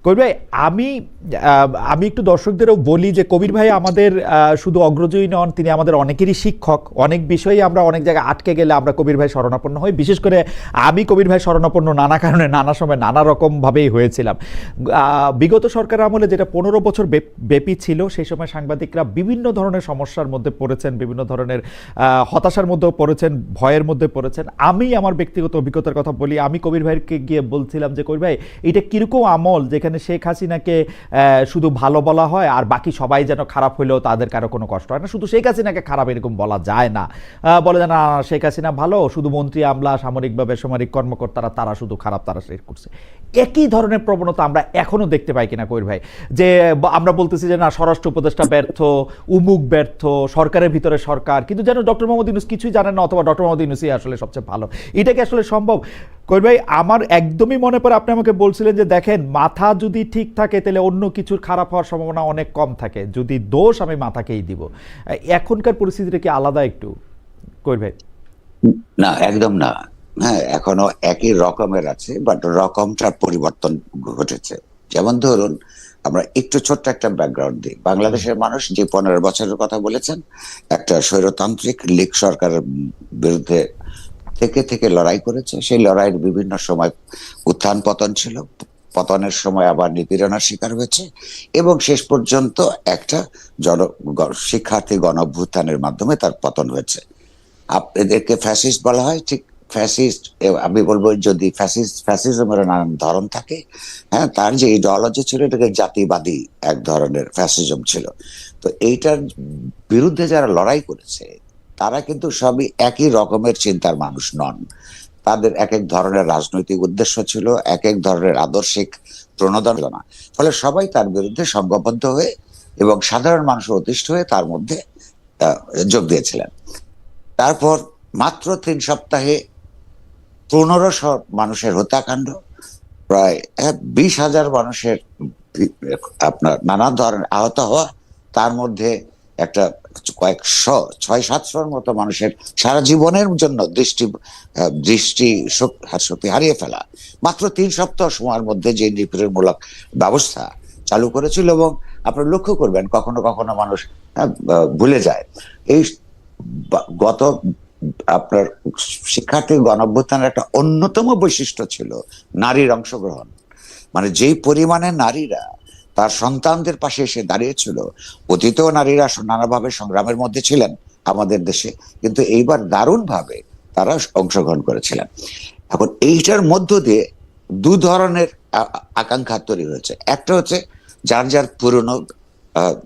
কবির ভাই, আমি আমি একটু দর্শকদেরও বলি যে কবির ভাই আমাদের শুধু অগ্রজই নন, তিনি আমাদের অনেকেরই শিক্ষক। অনেক বিষয়ে আমরা অনেক জায়গায় আটকে গেলে আমরা কবির ভাই শরণাপন্ন হই। বিশেষ করে আমি কবির ভাই শরণাপন্ন নানা কারণে, নানা সময়, নানা রকমভাবেই হয়েছিলাম। বিগত সরকারের আমলে যেটা 15 বছর ব্যাপী ছিল, সেই সময় সাংবাদিকরা বিভিন্ন ধরনের সমস্যার মধ্যে পড়েছেন, বিভিন্ন ধরনের হতাশার মধ্যেও পড়েছেন, ভয়ের মধ্যে পড়েছেন। আমি আমার ব্যক্তিগত অভিজ্ঞতার কথা বলি। আমি কবির ভাইকে গিয়ে বলছিলাম যে কবির ভাই, এটা কিরকম আমল যেখানে শেখ হাসিনাকে শুধু ভালো বলা হয় আর বাকি সবাই যেন খারাপ হইলেও তাদের কারো কোনো কষ্ট হয় না, শুধু শেখ হাসিনাকে খারাপ এরকম বলা যায় না। বলে যে না, শেখ হাসিনা ভালো, শুধু মন্ত্রী আমলা, সামরিক বা বেসামরিক কর্মকর্তারা তারা শুধু খারাপ, তারা শেষ করছে। একই ধরনের প্রবণতা আমরা এখনো দেখতে পাই কিনা কবির ভাই? যে আমরা বলতেছি যে না, স্বরাষ্ট্র উপদেষ্টা ব্যর্থ, উমুক ব্যর্থ, সরকারের ভিতরে সরকার, কিন্তু যেন ডক্টর মোহাম্মদ ইউনূস কিছুই জানেন না, অথবা ডক্টর মোহাম্মদ ইউনূসই আসলে সবচেয়ে ভালো। এটা কি আসলে সম্ভব? কবির ভাই, আমার একদমই মনে পড়ে আপনি আমাকে বলছিলেন যে দেখেন, মাথা যদি ঠিক থাকে তাহলে অন্য কিছুর খারাপ হওয়ার সম্ভাবনা অনেক কম থাকে, যদি দোষ আমি মাথাকেই দিব। এখনকার পরিস্থিতিটা কি আলাদা একটু কবির ভাই? না, একদম না। হ্যাঁ, এখনো একই রকমের আছে, বাট রকমটা পরিবর্তন ঘটেছে। যেমন ধরুন, আমরা একটু ছোট্ট একটা ব্যাকগ্রাউন্ড দিই। বাংলাদেশের মানুষ যে 15 বছরের কথা বলেছেন, একটা স্বৈরতান্ত্রিক লীগ সরকারের বিরুদ্ধে থেকে থেকে লড়াই করেছে। সেই লড়াইয়ের বিভিন্ন সময় উত্থান পতন ছিল, পতনের সময় আবার নিপীড়নের শিকার হয়েছে, এবং শেষ পর্যন্ত একটা শিক্ষার্থী গণ অভ্যুত্থানের মাধ্যমে তার পতন হয়েছে। এদেরকে ফ্যাসিস্ট বলা হয়, ঠিক ফ্যাসিস্ট। আমি বলবো, যদি ফ্যাসিজমের নানান ধরন থাকে, হ্যাঁ, তার যে ইডিওলজি ছিল এটাকে জাতিবাদী এক ধরনের ফ্যাসিজম ছিল। তো এইটার বিরুদ্ধে যারা লড়াই করেছে তারা কিন্তু সবই একই রকমের চিন্তার মানুষ নন। তাদের এক এক ধরনের রাজনৈতিক উদ্দেশ্য ছিল, এক এক ধরনের আদর্শিক প্রণোদনা। ফলে সবাই তার বিরুদ্ধে সংঘবদ্ধ হয়ে এবং সাধারণ মানুষের অতিষ্ঠ হয়ে তার মধ্যে যোগ দিয়েছিলেন। তারপর মাত্র 3 সপ্তাহে 1500 মানুষের হত্যাকাণ্ড, প্রায় 20,000 মানুষের আপনার নানা ধরনের আহত হওয়া, তার মধ্যে একটা কয়েকশো 600-700-র মতো মানুষের সারা জীবনের জন্য দৃষ্টি শক্তি হারিয়ে ফেলা, মাত্র 3 সপ্তাহ সময়ের মধ্যে যে নিপীড়নমূলক ব্যবস্থা চালু করেছিল। এবং আপনি লক্ষ্য করবেন, কখনো কখনো মানুষ ভুলে যায়, এই গত আপনার শিক্ষার্থী গণঅভ্যুত্থানের একটা অন্যতম বৈশিষ্ট্য ছিল নারীর অংশগ্রহণ। মানে যেই পরিমাণে নারীরা তার সন্তানদের পাশে এসে দাঁড়িয়েছিল, অতীতেও নারীরা নানাভাবে সংগ্রামের মধ্যে ছিলেন আমাদের দেশে, কিন্তু এইবার দারুণ ভাবে তারা অংশগ্রহণ করেছিলেন। এখন এইটার মধ্য দিয়ে দু ধরনের আকাঙ্ক্ষা তৈরি হয়েছে। একটা হচ্ছে যার যার পুরনো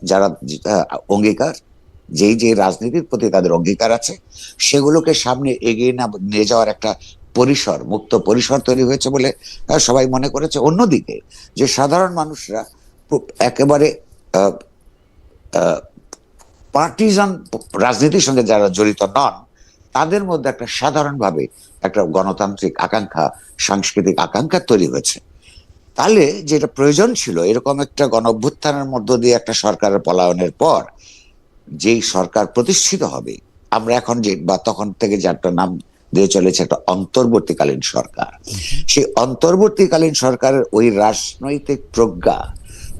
যারা অঙ্গীকার, যেই যে রাজনীতির প্রতি তাদের অঙ্গীকার আছে, সেগুলোকে সামনে এগিয়ে নিয়ে যাওয়ার একটা পরিসর, মুক্ত পরিসর তৈরি হয়েছে বলে সবাই মনে করেছে। অন্যদিকে যে সাধারণ মানুষরা একেবারে পার্টিজান রাজনীতির সঙ্গে যারা জড়িত নন, তাদের মধ্যে একটা সাধারণভাবে একটা গণতান্ত্রিক আকাঙ্ক্ষা, সাংস্কৃতিক আকাঙ্ক্ষা তৈরি হয়েছে। তাহলে যেটা প্রয়োজন ছিল, এরকম একটা গণ অভ্যুত্থানের মধ্য দিয়ে একটা সরকারের পলায়নের পর যেই সরকার প্রতিষ্ঠিত হবে, আমরা এখন যে বা তখন থেকে যে একটা নাম দিয়ে চলেছে একটা অন্তর্বর্তীকালীন সরকার, সেই অন্তর্বর্তীকালীন সরকারের ওই রাজনৈতিক প্রজ্ঞা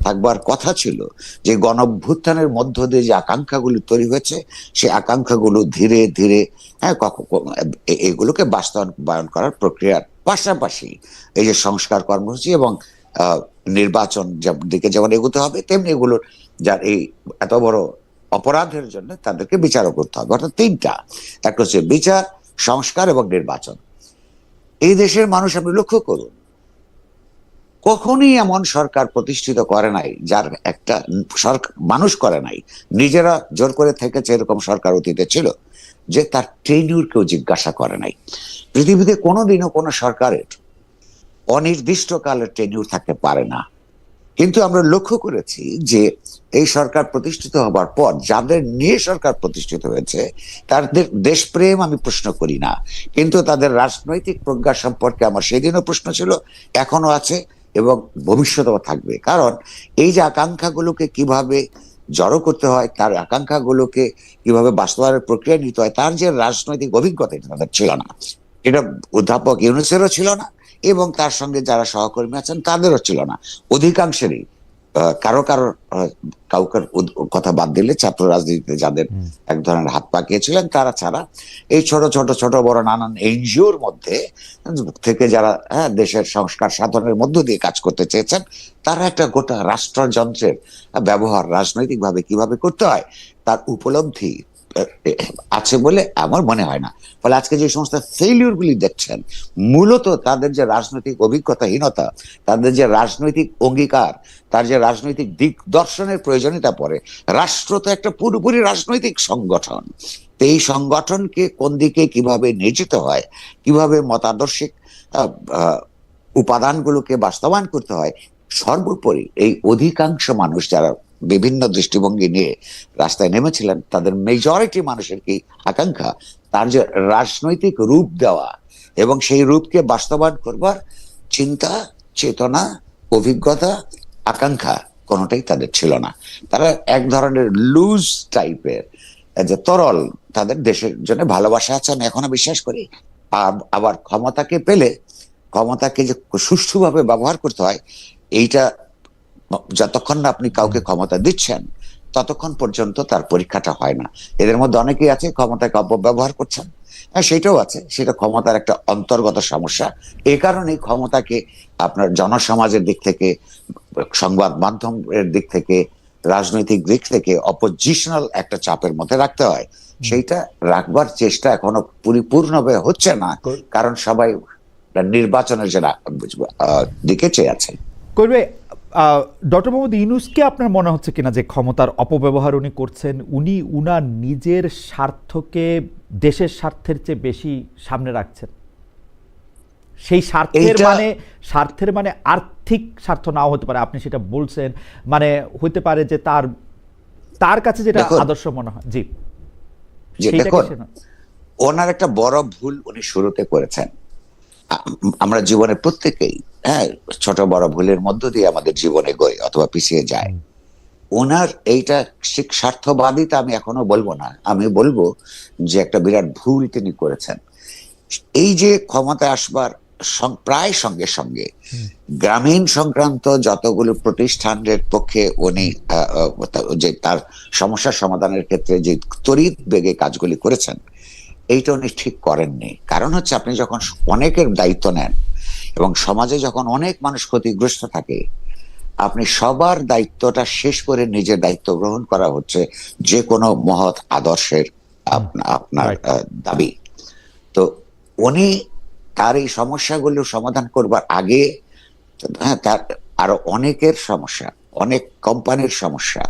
থাকবার কথা ছিল যে গণ অভ্যুত্থানের মধ্য দিয়ে যে আকাঙ্ক্ষাগুলো তৈরি হয়েছে, সেই আকাঙ্ক্ষাগুলো ধীরে ধীরে এগুলোকে বাস্তবায়ন করার প্রক্রিয়ার পাশাপাশি এই যে সংস্কার কর্মসূচি এবং নির্বাচন দিকে যেমন এগোতে হবে, তেমনি এগুলোর যার এই এত বড় অপরাধের জন্য তাদেরকে বিচারও করতে হবে। অর্থাৎ তিনটা, একটা হচ্ছে বিচার, সংস্কার এবং নির্বাচন। এই দেশের মানুষ, আপনি লক্ষ্য করুন, কখনই এমন সরকার প্রতিষ্ঠিত করে নাই যার একটা সরকার মানুষ করে নাই, নিজেরা জোর করে থেকেছে এরকম সরকার অতীতে ছিল, যে তার টেনিউর কেউ জিজ্ঞাসা করে নাই। পৃথিবীতে কোনোদিনও কোনো সরকারের অনির্দিষ্টকালের টেনিউর থাকতে পারে না। কিন্তু আমরা লক্ষ্য করেছি যে এই সরকার প্রতিষ্ঠিত হবার পর যাদের নিয়ে সরকার প্রতিষ্ঠিত হয়েছে, তাদের দেশপ্রেম আমি প্রশ্ন করি না, কিন্তু তাদের রাজনৈতিক প্রজ্ঞা সম্পর্কে আমার সেদিনও প্রশ্ন ছিল, এখনো আছে এবং ভবিষ্যতেও থাকবে। কারণ এই যে আকাঙ্ক্ষাগুলোকে কিভাবে জড়ো করতে হয়, তার আকাঙ্ক্ষাগুলোকে কিভাবে বাস্তবায়নের প্রক্রিয়া নিতে হয়, তার যে রাজনৈতিক অভিজ্ঞতা, এটা তাদের ছিল না। এটা অধ্যাপক ইউনূসেরও ছিল না, এবং তার সঙ্গে যারা সহকর্মী আছেন তাদেরও ছিল না, অধিকাংশেরই। কারো কারো কাউকে কথা বাদ দিলে ছাত্র রাজনীতিতে যাদের এক ধরনের হাত পাকিয়েছিলেন তারা ছাড়া এই ছোট বড় নানান এনজিওর মধ্যে থেকে যারা দেশের সংস্কার সাধনের মধ্য দিয়ে কাজ করতে চেয়েছেন, তারা একটা গোটা রাষ্ট্রযন্ত্রের ব্যবহার রাজনৈতিকভাবে কিভাবে করতে হয় তার উপলব্ধি আছে বলে আমার মনে হয় না। ফলে আজকে যে সমস্ত ফেইলিউর গুলি দেখছেন, মূলত তাদের যে রাজনৈতিক অভিজ্ঞতাহীনতা, তাদের যে রাজনৈতিক অঙ্গীকার, তার যে রাজনৈতিক দিক দর্শনের প্রয়োজনীয়তা পড়ে। রাষ্ট্র তো একটা পুরোপুরি রাজনৈতিক সংগঠন, তো এই সংগঠনকে কোন দিকে কিভাবে নিয়ে যেতে হয়, কিভাবে মতাদর্শিক উপাদানগুলোকে বাস্তবায়ন করতে হয়, সর্বোপরি এই অধিকাংশ মানুষ যারা বিভিন্ন দৃষ্টিভঙ্গি নিয়ে রাস্তায় নেমেছিলেন, তাদের মেজরিটি মানুষের কি আকাঙ্ক্ষা তার যে রাজনৈতিক রূপ দেওয়া এবং সেই রূপকে বাস্তবায়ন করবার চিন্তা, চেতনা, অভিজ্ঞতা, আকাঙ্ক্ষা কোনোটাই তাদের ছিল না। তারা এক ধরনের লুজ টাইপের, যে তরল, তাদের দেশের জন্য ভালোবাসা আছে আমি এখনো বিশ্বাস করি। আবার ক্ষমতাকে পেলে ক্ষমতাকে যে সুষ্ঠুভাবে ব্যবহার করতে হয়, এইটা যতক্ষণ না আপনি কাউকে ক্ষমতা দিচ্ছেন ততক্ষণ পর্যন্ত তার পরীক্ষাটা হয় না। এদের মধ্যে অনেকেই আছে ক্ষমতাকে অপব্যবহার করছেন, সেটাও আছে, সেটা ক্ষমতার একটা অন্তর্গত সমস্যা। এই কারণেই ক্ষমতাকে আপনার জনসমাজের দিক থেকে, সংবাদ মাধ্যমের দিক থেকে, রাজনৈতিক দিক থেকে অপোজিশনাল একটা চাপের মধ্যে রাখতে হয়। সেইটা রাখবার চেষ্টা এখনো পরিপূর্ণভাবে হচ্ছে না, কারণ সবাই নির্বাচনের যে দিকে চেয়ে আছে। করবে ডক্টর মোহাম্মদ ইউনূসকে আপনার মনে হচ্ছে কিনা যে ক্ষমতার অপব্যবহার উনি করছেন, উনি উনার নিজের স্বার্থকে দেশের স্বার্থের চেয়ে বেশি সামনে রাখছেন? সেই স্বার্থের মানে আর্থিক স্বার্থ নাও হতে পারে, আপনি সেটা বলছেন, মানে হতে পারে যে তার কাছে যেটা আদর্শ মনে হয়। জি, ওনার একটা বড় ভুল উনি শুরুতে করেছেন। আমরা জীবনে প্রত্যেকেই ছোট বড় ভুলের মধ্য দিয়ে আমাদের জীবনে গই অথবা পিছিয়ে যায়। ওনার এইটা স্বার্থবাদিতা আমি এখনো বলবো না, আমি বলবো যে একটা বিরাট ভুল তিনি করেছেন। এই যে ক্ষমতায় আসবার প্রায় সঙ্গে সঙ্গে গ্রামীণ সংক্রান্ত যতগুলো প্রতিষ্ঠানের পক্ষে উনি যে তার সমস্যার সমাধানের ক্ষেত্রে যে তড়িৎ বেগে কাজগুলি করেছেন, এইটা উনি ঠিক করেননি। কারণ হচ্ছে আপনি যখন অনেকের দায়িত্ব নেন এবং সমাজে যখন অনেক মানুষ ক্ষতিগ্রস্ত থাকে, আপনি সবার দায়িত্বটা শেষ করে নিজের দায়িত্ব গ্রহণ করা হচ্ছে যে কোনো মহৎ আদর্শের আপনার দাবি। তো উনি তার এই সমস্যাগুলো সমাধান করবার আগে তার আরো অনেকের সমস্যা, অনেক কোম্পানির সমস্যা,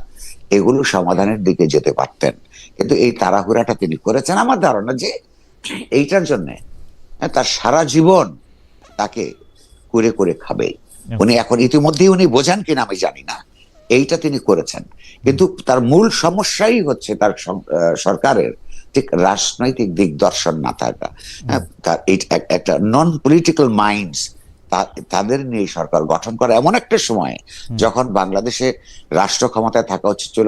এগুলো সমাধানের দিকে যেতে পারতেন, কিন্তু এই তাড়াহুড়াটা তিনি করেছেন। আমার ধারণা যে এইটার জন্য তার সারা জীবন তাকে করে করে খাবে। উনি এখন ইতিমধ্যেই উনি বোঝেন কিনা আমি জানি না, এইটা তিনি করেছেন। কিন্তু তার মূল সমস্যাই হচ্ছে তার সরকারের ঠিক রাজনৈতিক দিকদর্শন না থাকা। তার একটা নন পলিটিক্যাল মাইন্ডস, তাদের নিয়ে সরকার গঠন করা এমন একটা সময় যখন বাংলাদেশে রাষ্ট্র ক্ষমতায় থাকা উচিত ছিল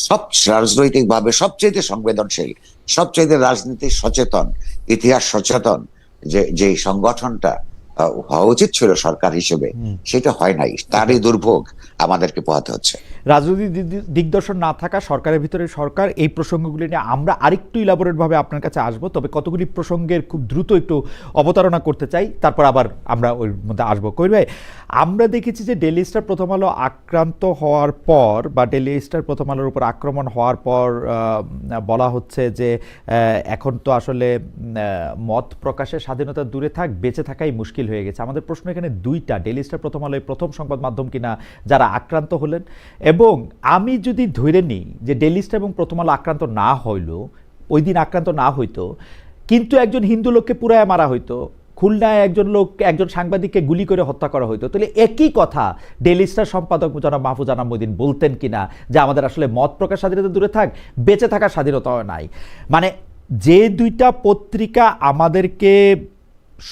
সব রাজনৈতিক ভাবে সবচেয়ে সংবেদনশীল, সবচেয়ে রাজনীতি সচেতন, ইতিহাস সচেতন যে সংগঠনটা হওয়া উচিত ছিল সরকার হিসেবে, সেটা হয় নাই। তারই দুর্ভোগ আমাদেরকে পোহাতে হচ্ছে। রাজনৈতিক দিগদর্শন না থাকা, সরকারের ভিতরে সরকার, এই প্রসঙ্গগুলি নিয়ে আমরা আরেকটু ইলাবোরেট ভাবে আপনার কাছে আসবো, তবে কতগুলি প্রসঙ্গের খুব দ্রুত একটু অবতারণা করতে চাই, তারপর আবার আমরা ওই মধ্যে আসবো। কবির ভাই, আমরা দেখেছি যে ডেইলি স্টার প্রথম আলো আক্রান্ত হওয়ার পর বা ডেইলি স্টার প্রথম আলোর উপর আক্রমণ হওয়ার পর বলা হচ্ছে যে এখন তো আসলে মত প্রকাশের স্বাধীনতা দূরে থাক, বেঁচে থাকাই মুশকিল হয়ে গেছে। আমাদের প্রশ্ন এখানে দুইটা, ডেইলি স্টার প্রথম আলোয় প্রথম সংবাদ মাধ্যম কিনা যারা আক্রান্ত হলেন, এবং আমি যদি ধরে নিই যে ডেইলি স্টার এবং প্রথম আলো আক্রান্ত না হইল, ওই দিন আক্রান্ত না হইতো, কিন্তু একজন হিন্দু লোককে পুরায় মারা হইতো, খুলনায় একজন সাংবাদিককে গুলি করে হত্যা করা হইতো, তাহলে একই কথা ডেইলি স্টার সম্পাদক জনাব মাহফুজ আনাম মঈন বলতেন কিনা যে আমাদের আসলে মত প্রকাশ স্বাধীনতা দূরে থাক, বেঁচে থাকার স্বাধীনতাও নাই? মানে যে দুইটা পত্রিকা আমাদেরকে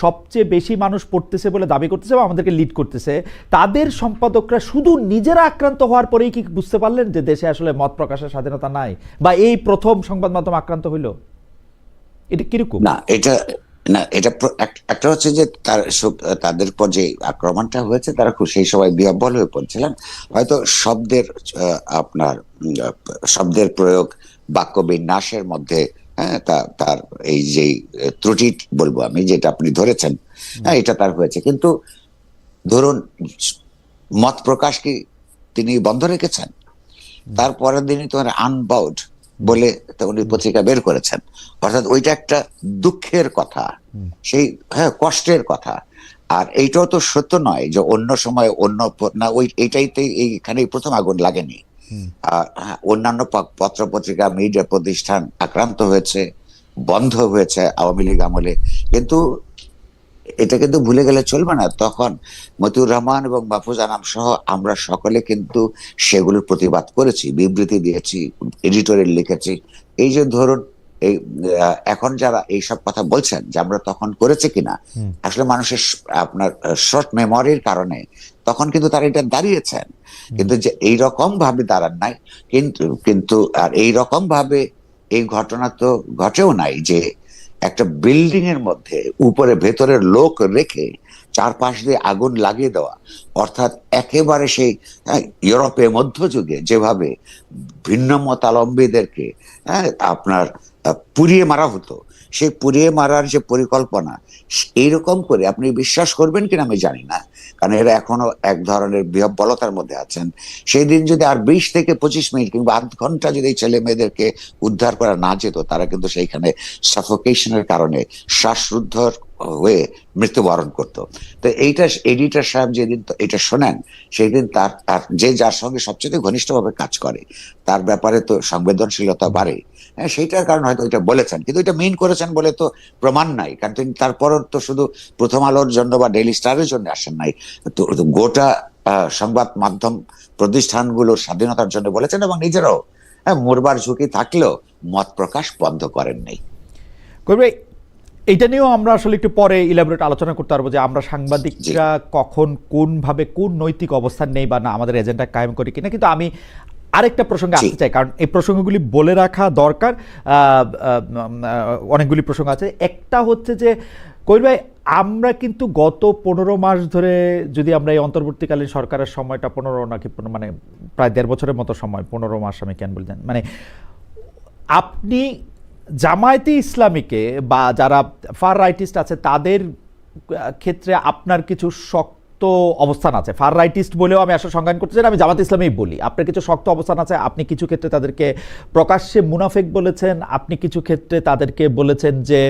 সবচেয়ে বেশি মানুষ পড়তেছে বলে দাবি করতেছে বা আমাদেরকে লিড করতেছে, তাদের সম্পাদকরা শুধু নিজেরা আক্রান্ত হওয়ার পরেই কি বুঝতে পারলেন যে দেশে আসলে মত প্রকাশের স্বাধীনতা নাই, বা এই প্রথম সংবাদ মাধ্যম আক্রান্ত হইল? এটা কিরকম? না, না, এটা একটা হচ্ছে যে তাদের পর যে আক্রমণটা হয়েছে, তারা খুব সেই সময় বিহ্বল হয়ে পড়ছিলেন। হয়তো আপনার শব্দের প্রয়োগ, বাক্য বিন্যাসের মধ্যে, হ্যাঁ, তার এই যে ত্রুটি বলবো আমি, যেটা আপনি ধরেছেন, হ্যাঁ, এটা তার হয়েছে। কিন্তু ধরুন, মত প্রকাশ কি তিনি বন্ধ রেখেছেন? তার পরের দিনই তো আনবাউড বলে উনি পত্রিকা বের করেছেন। অর্থাৎ ওইটা একটা দুঃখের কথা, সেই, হ্যাঁ, কষ্টের কথা। আর এইটাও তো সত্য নয় যে অন্য সময় অন্য না, এইটাইতে এইখানেই প্রথম আগুন লাগেনি। হ্যাঁ, অন্যান্য পত্র পত্রিকা, মিডিয়া প্রতিষ্ঠান আক্রান্ত হয়েছে, বন্ধ হয়েছে আওয়ামী লীগ আমলে। কিন্তু এটা কিন্তু ভুলে গেলে চলবে না, তখন মতিউর রহমান এবং মাহফুজ আনাম সহ আমরা সকলে কিন্তু সেগুলোর প্রতিবাদ করেছি, বিবৃতি দিয়েছি, এডিটোরিয়াল লিখেছি। এই যে ধরুন, এই এখন যারা এইসব কথা বলছেন যে আমরা তখন করেছি কিনা, আসলে মানুষের আপনার শর্ট মেমোরির কারণে তখন কিন্তু তারা এটা দাঁড়িয়েছেন, কিন্তু যে এইরকম ভাবে দাঁড়ান নাই। কিন্তু কিন্তু আর এইরকম ভাবে এই ঘটনা তো ঘটেও নাই যে একটা বিল্ডিং এর মধ্যে উপরে ভেতরের লোক রেখে চারপাশ দিয়ে আগুন লাগিয়ে দেওয়া। অর্থাৎ একেবারে সেই, হ্যাঁ, ইউরোপে মধ্যযুগে যেভাবে ভিন্ন মতাবলম্বীদেরকে, হ্যাঁ, আপনার পুড়িয়ে মারা হতো, সেই পুড়িয়ে মারার যে পরিকল্পনা, এইরকম করে আপনি বিশ্বাস করবেন কিনা আমি জানি না, কারণ এরা এখনো এক ধরনের বিহ্বলতার মধ্যে আছেন। সেই দিন যদি আর 20 থেকে 25 মিনিট কিংবা আধ ঘন্টা যদি এই ছেলে মেয়েদেরকে উদ্ধার করা না যেত, তারা কিন্তু সেইখানে সাফোকেশনের কারণে শ্বাসরুদ্ধ হয়ে মৃত্যুবরণ করতো। তো এইটা এডিটর সাহেব যেদিন এটা শোনেন, সেই দিন তার যে যার সঙ্গে সবচেয়ে ঘনিষ্ঠভাবে কাজ করে তার ব্যাপারে তো সংবেদনশীলতা বাড়ে। হ্যাঁ, সেইটার কারণে হয়তো এটা বলেছেন, কিন্তু এটা মিন করেছেন বলে তো প্রমাণ নাই, কারণ তিনি তারপরও তো শুধু প্রথম আলোর জন্য বা ডেইলি স্টারের জন্য আসেন নাই, তো গোটা সংবাদ মাধ্যম প্রতিষ্ঠানগুলোর স্বাধীনতার জন্য বলেছেন, এবং নিজেরাও, হ্যাঁ, মরবার ঝুঁকি থাকলেও মত প্রকাশ বন্ধ করেন নাই। করবে এইটা নিয়েও আমরা আসলে একটু পরে ইলাবোরেট আলোচনা করতে পারবো যে আমরা সাংবাদিকরা কখন কোনভাবে কোন নৈতিক অবস্থান নেই বা না আমাদের এজেন্ডা কায়েম করি কিনা। কিন্তু আমি আরেকটা প্রসঙ্গে আসতে চাই, কারণ এই প্রসঙ্গগুলি বলে রাখা দরকার। অনেকগুলি প্রসঙ্গ আছে। একটা হচ্ছে যে কবির ভাই, আমরা কিন্তু গত 15 মাস ধরে, যদি আমরা এই অন্তর্বর্তীকালীন সরকারের সময়টা 15 নাকি মানে প্রায় 1.5 বছরের মতো সময়, 15 মাস আমি কেন বলছেন, মানে আপনি জামায়াতে ইসলামীকে বা যারা ফার রাইটিস্ট আছে তাদের ক্ষেত্রে আপনার কিছু শক্ত অবস্থান আছে। ফার রাইটিস্ট বলেও আমি আসলে সংজ্ঞায়ন করতে চাই না, আমি জামাত ইসলামী বলি। আপনার কিছু শক্ত অবস্থান আছে। আপনি কিছু ক্ষেত্রে তাদেরকে প্রকাশ্যে মুনাফেক বলেছেন, আপনি কিছু ক্ষেত্রে তাদেরকে বলেছেন যে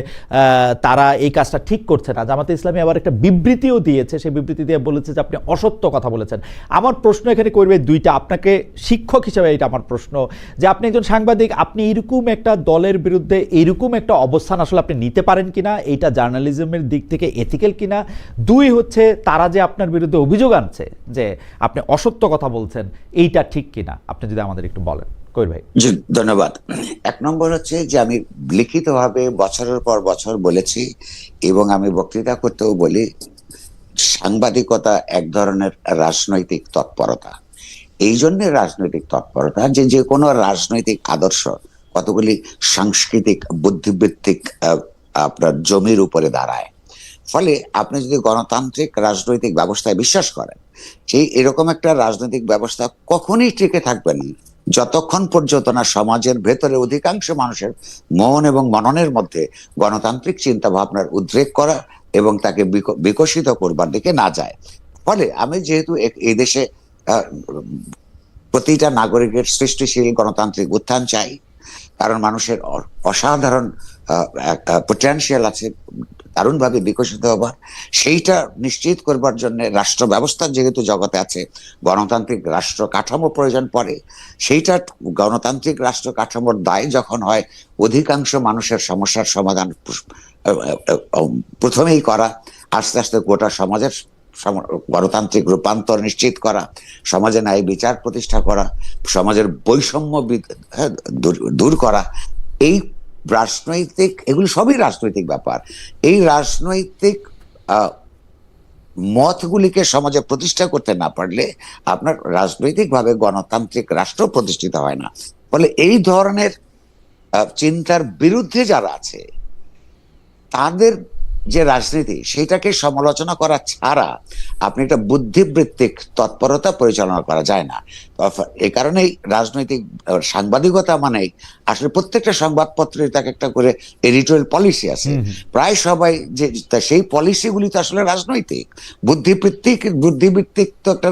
তারা এই কাজটা ঠিক করছে না। জামাতে ইসলামী আবার একটা বিবৃতিও দিয়েছে, সেই বিবৃতি দিয়ে বলেছে যে আপনি অসত্য কথা বলেছেন। আমার প্রশ্ন এখানে করবে দুইটা, আপনাকে শিক্ষক হিসেবে এটা আমার প্রশ্ন, যে আপনি একজন সাংবাদিক, আপনি এরকম একটা দলের বিরুদ্ধে এরকম একটা অবস্থান আসলে আপনি নিতে পারেন কিনা, এইটা জার্নালিজমের দিক থেকে এথিক্যাল কিনা। দুই হচ্ছে, তারা যে আপনার বিরুদ্ধে অভিযোগ আনছে যে আপনি অসত্য কথা বলছেন, এইটা ঠিক কিনা, আপনি যদি আমাদের একটু বলেন কবির ভাই। জি, ধন্যবাদ। 1 নম্বর হচ্ছে যে আমি লিখিতভাবে বছরের পর বছর বলেছি, এবং আমি বক্তৃতা করতেও বলি, সাংবাদিকতা এক ধরনের রাজনৈতিক তৎপরতা। এই জন্য রাজনৈতিক তৎপরতা যে যে কোনো রাজনৈতিক আদর্শ কতগুলি সাংস্কৃতিক বুদ্ধিবৃত্তিক আপনার জমির উপরে দাঁড়ায়। ফলে আপনি যদি গণতান্ত্রিক রাজনৈতিক ব্যবস্থায় বিশ্বাস করেন, সেই এরকম একটা রাজনৈতিক ব্যবস্থা কখনোই টিকে থাকবে না যতক্ষণ পর্যন্ত না সমাজের ভেতরে অধিকাংশ মানুষের মন এবং মননের মধ্যে গণতান্ত্রিক চিন্তা ভাবনার উদ্রেক করা এবং তাকে বিকশিত করবার দিকে না যায়। ফলে আমি যেহেতু এই দেশে প্রতিটা নাগরিকের সৃষ্টিশীল গণতান্ত্রিক উত্থান চাই, কারণ মানুষের অসাধারণ পোটেনশিয়াল আছে দারুণভাবে বিকশিত হবার, সেইটা নিশ্চিত করবার জন্য রাষ্ট্র ব্যবস্থা যেহেতু জগতে আছে, গণতান্ত্রিক রাষ্ট্র কাঠামো প্রয়োজন পড়ে। সেইটা গণতান্ত্রিক রাষ্ট্র কাঠামোর দায় যখন হয় অধিকাংশ মানুষের সমস্যার সমাধান প্রথমেই করা, আস্তে আস্তে গোটা সমাজের গণতান্ত্রিক রূপান্তর নিশ্চিত করা, সমাজে ন্যায় বিচার প্রতিষ্ঠা করা, সমাজের বৈষম্য দূর করা, এই রাজনৈতিক, এগুলো সবই রাজনৈতিক ব্যাপার। এই রাজনৈতিক মতগুলিকে সমাজে প্রতিষ্ঠা করতে না পারলে আপনার রাজনৈতিকভাবে গণতান্ত্রিক রাষ্ট্র প্রতিষ্ঠিত হয় না। ফলে এই ধরনের চিন্তার বিরুদ্ধে যারা আছে তাদের যে রাজনীতি সেটাকে সমালোচনা করা ছাড়া আপনি একটা বুদ্ধিবৃত্তিক তৎপরতা পরিচালনা করা যায় না। এই কারণেই রাজনৈতিক সাংবাদিকতা মানে আসলে প্রত্যেকটা সংবাদপত্রের তাকে একটা করে এডিটোরিয়াল পলিসি আছে। প্রায় সবাই যে সেই পলিসিগুলি তো আসলে রাজনৈতিক বুদ্ধিবৃত্তিক তো একটা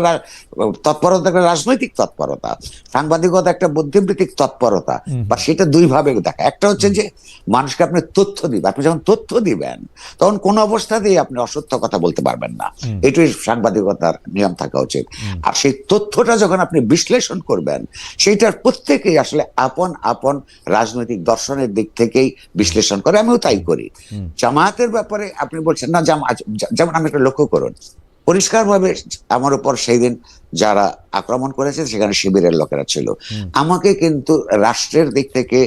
তৎপরতা, একটা রাজনৈতিক তৎপরতা। সাংবাদিকতা একটা বুদ্ধিবৃত্তিক তৎপরতা, বা সেটা দুই ভাবে দেখা। একটা হচ্ছে যে মানুষকে আপনি তথ্য দিবেন, আপনি যখন তথ্য দিবেন তখন কোন অবস্থাতেই আপনি অসত্য কথা বলতে পারবেন না, এটাই সাংবাদিকতার নিয়ম থাকা উচিত। আর সেই তথ্যটা যখন আপনি বিশ্লেষণ করবেন, সেইটার প্রত্যেকেই আসলে আপন আপন রাজনৈতিক দর্শনের দিক থেকেই বিশ্লেষণ করে। আমিও তাই করি। জামায়াতের ব্যাপারে আপনি বলছেন না, যেমন আমি একটা লক্ষ্য করুন, পরিষ্কারভাবে আমার উপর সেই দিন যারা আক্রমণ করেছে সেখানে শিবিরের লোকেরা ছিল। আমাকে কিন্তু রাষ্ট্রের দিক থেকে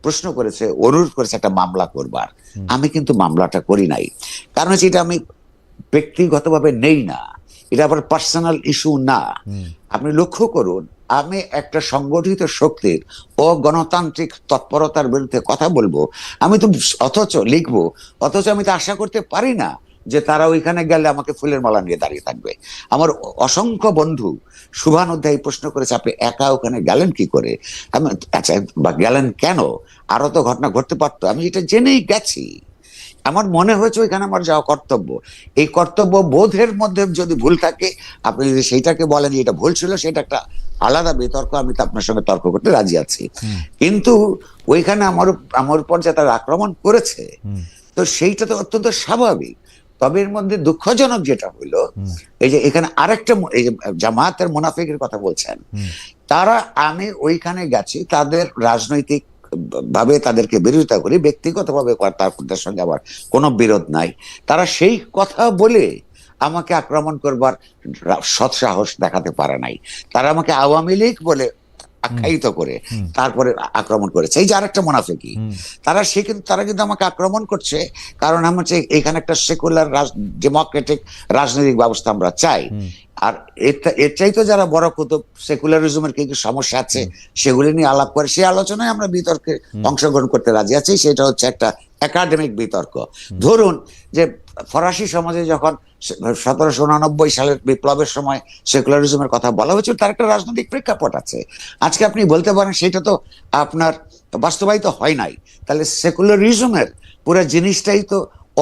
প্রশ্ন করেছে, অনুরোধ করেছে একটা মামলা করবার। আমি কিন্তু মামলাটা করি নাই, কারণ হচ্ছে এটা আমি ব্যক্তিগতভাবে নেই না, এটা আবার পার্সোনাল ইস্যু না। আপনি লক্ষ্য করুন, আমি একটা সংগঠিত শক্তির ও গণতান্ত্রিক তৎপরতার বিরুদ্ধে কথা বলবো, আমি তো অথচ লিখবো, অথচ আমি তো আশা করতে পারি না যে তারা ওইখানে গেলে আমাকে ফুলের মালা নিয়ে দাঁড়িয়ে থাকবে। আমার অসংখ্য বন্ধু শুভান অধ্যায় প্রশ্ন করেছে, আপনি একা ওখানে গেলেন কি করে? আমি আচ্ছা, বা গেলেন কেন? আরো তো ঘটনা ঘটতে পারতো, আমি এটা জেনেই গেছি। আমার মনে হয়েছে ওইখানে আমার যাওয়া কর্তব্য। এই কর্তব্য বোধের মধ্যে যদি ভুল থাকে, আপনি যদি সেইটাকে বলেন এটা ভুল ছিল, সেটা একটা আলাদা বিতর্ক, আমি তো আপনার সঙ্গে তর্ক করতে রাজি আছি। কিন্তু ওইখানে আমার উপর যে তারা আক্রমণ করেছে, তো সেইটা তো অত্যন্ত স্বাভাবিক। তবে এর মধ্যে দুঃখজনক যেটা হইলো, এই যে এখানে আরেকটা, এই যে জামায়াতের মুনাফিকের কথা বলছেন, তারা, আমি ওইখানে গেছি তাদের রাজনৈতিক ভাবে তাদেরকে বিরোধিতা করি, ব্যক্তিগতভাবে তাদের সঙ্গে আবার কোনো বিরোধ নাই। তারা সেই কথা বলে আমাকে আক্রমণ করবার সৎসাহস দেখাতে পারে নাই। তারা আমাকে আওয়ামী লীগ বলে আখ্যায়িত করে তারপরে আক্রমণ করেছে। এই যে আরেকটা মুনাফিকি, তারা কিন্তু আমাকে আক্রমণ করছে কারণ আমার এখানে একটা সেকুলার ডেমোক্রেটিক রাজনৈতিক ব্যবস্থা আমরা চাই। আর এর চাইতে যারা বড় কুতুব, সেকুলারিজমের কি কি সমস্যা আছে সেগুলি নিয়ে আলাপ করে, সেই আলোচনায় আমরা বিতর্কে অংশগ্রহণ করতে রাজি আছি। সেটা হচ্ছে একটা একাডেমিক বিতর্ক। ধরুন যে ফরাসি সমাজে যখন 1789 সালের বিপ্লবের সময় সেকুলারিজমের কথা বলা হয়েছিল, তার একটা রাজনৈতিক প্রেক্ষাপট আছে। আজকে আপনি বলতে পারেন সেটা তো আপনার বাস্তবায়িত হয় নাই, তাহলে সেকুলারিজমের পুরো জিনিসটাই তো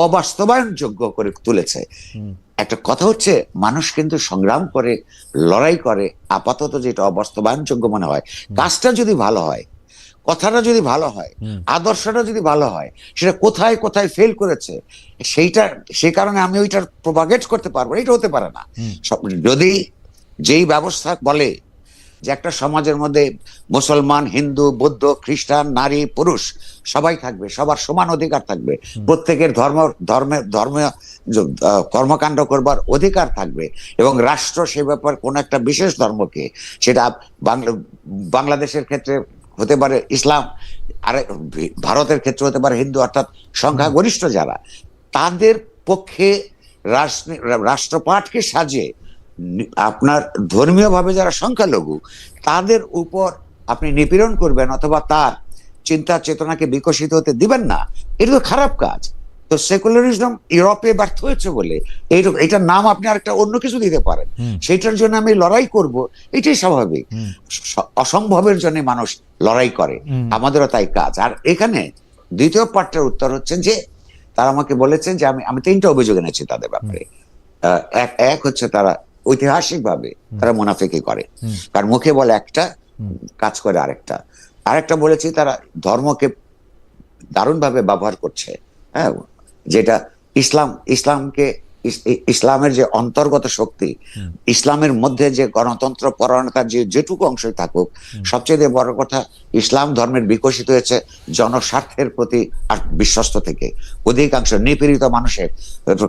অবাস্তবায়নযোগ্য করে তুলেছে। একটা কথা হচ্ছে, মানুষ কিন্তু সংগ্রাম করে, লড়াই করে, আপাতত যেটা অবাস্তবায়নযোগ্য মনে হয়, কাজটা যদি ভালো হয়, কথাটা যদি ভালো হয়, আদর্শটা যদি ভালো হয়, সেটা কোথায় কোথায় ফেল করেছে সেই কারণে আমি ওইটার প্রপাগেট করতে পারবো, এটা হতে পারে না। যদি যেই ব্যবস্থা বলে যে একটা সমাজের মধ্যে মুসলমান, হিন্দু, বৌদ্ধ, খ্রিস্টান, নারী, পুরুষ সবাই থাকবে, সবার সমান অধিকার থাকবে, প্রত্যেকের ধর্মীয় কর্মকাণ্ড করবার অধিকার থাকবে, এবং রাষ্ট্র সে ব্যাপার কোন একটা বিশেষ ধর্মকে, সেটা বাংলাদেশের ক্ষেত্রে হতে পারে ইসলাম, আর ভারতের ক্ষেত্রে হতে পারে হিন্দু, অর্থাৎ সংখ্যাগরিষ্ঠ যারা, তাদের পক্ষে রাষ্ট্রপাটকে সাজিয়ে আপনার ধর্মীয় ভাবে যারা সংখ্যালঘু তাদের উপর আপনি নিপীড়ন করবেন অথবা তার চিন্তা চেতনাকে বিকশিত হতে দিবেন না, এটা তো খারাপ কাজ। তো সেকুলারিজম ইউরোপে ব্যর্থ হয়েছে বলে এটার নাম আপনি আরেকটা অন্য কিছু দিতে পারেন, সেটার জন্য আমি লড়াই করব, এটাই স্বাভাবিক। অসম্ভবের জন্য মানুষ লড়াই করে, আমাদেরও তাই কাজ। আর এখানে দ্বিতীয় পার্টের উত্তর হচ্ছে যে তারা আমাকে বলেছেন যে আমি 3টা অভিযোগ এনেছি তাদের ব্যাপারে। এক হচ্ছে তারা ঐতিহাসিক ভাবে তারা মুনাফিকি করে, কারণ মুখে বলে একটা, কাজ করে আরেকটা বলেছি তারা ধর্মকে দারুণভাবে ব্যবহার করছে। হ্যাঁ, যেটা ইসলামের যে অন্তর্গত শক্তি, ইসলামের মধ্যে যে গণতন্ত্র পরায়ণতার যেটুকু অংশই থাকুক, সবচেয়ে বড় কথা ইসলাম ধর্মের বিকশিত হয়েছে জনস্বার্থের প্রতি আর বিশ্বস্ত থেকে। অধিকাংশ নিপীড়িত মানুষের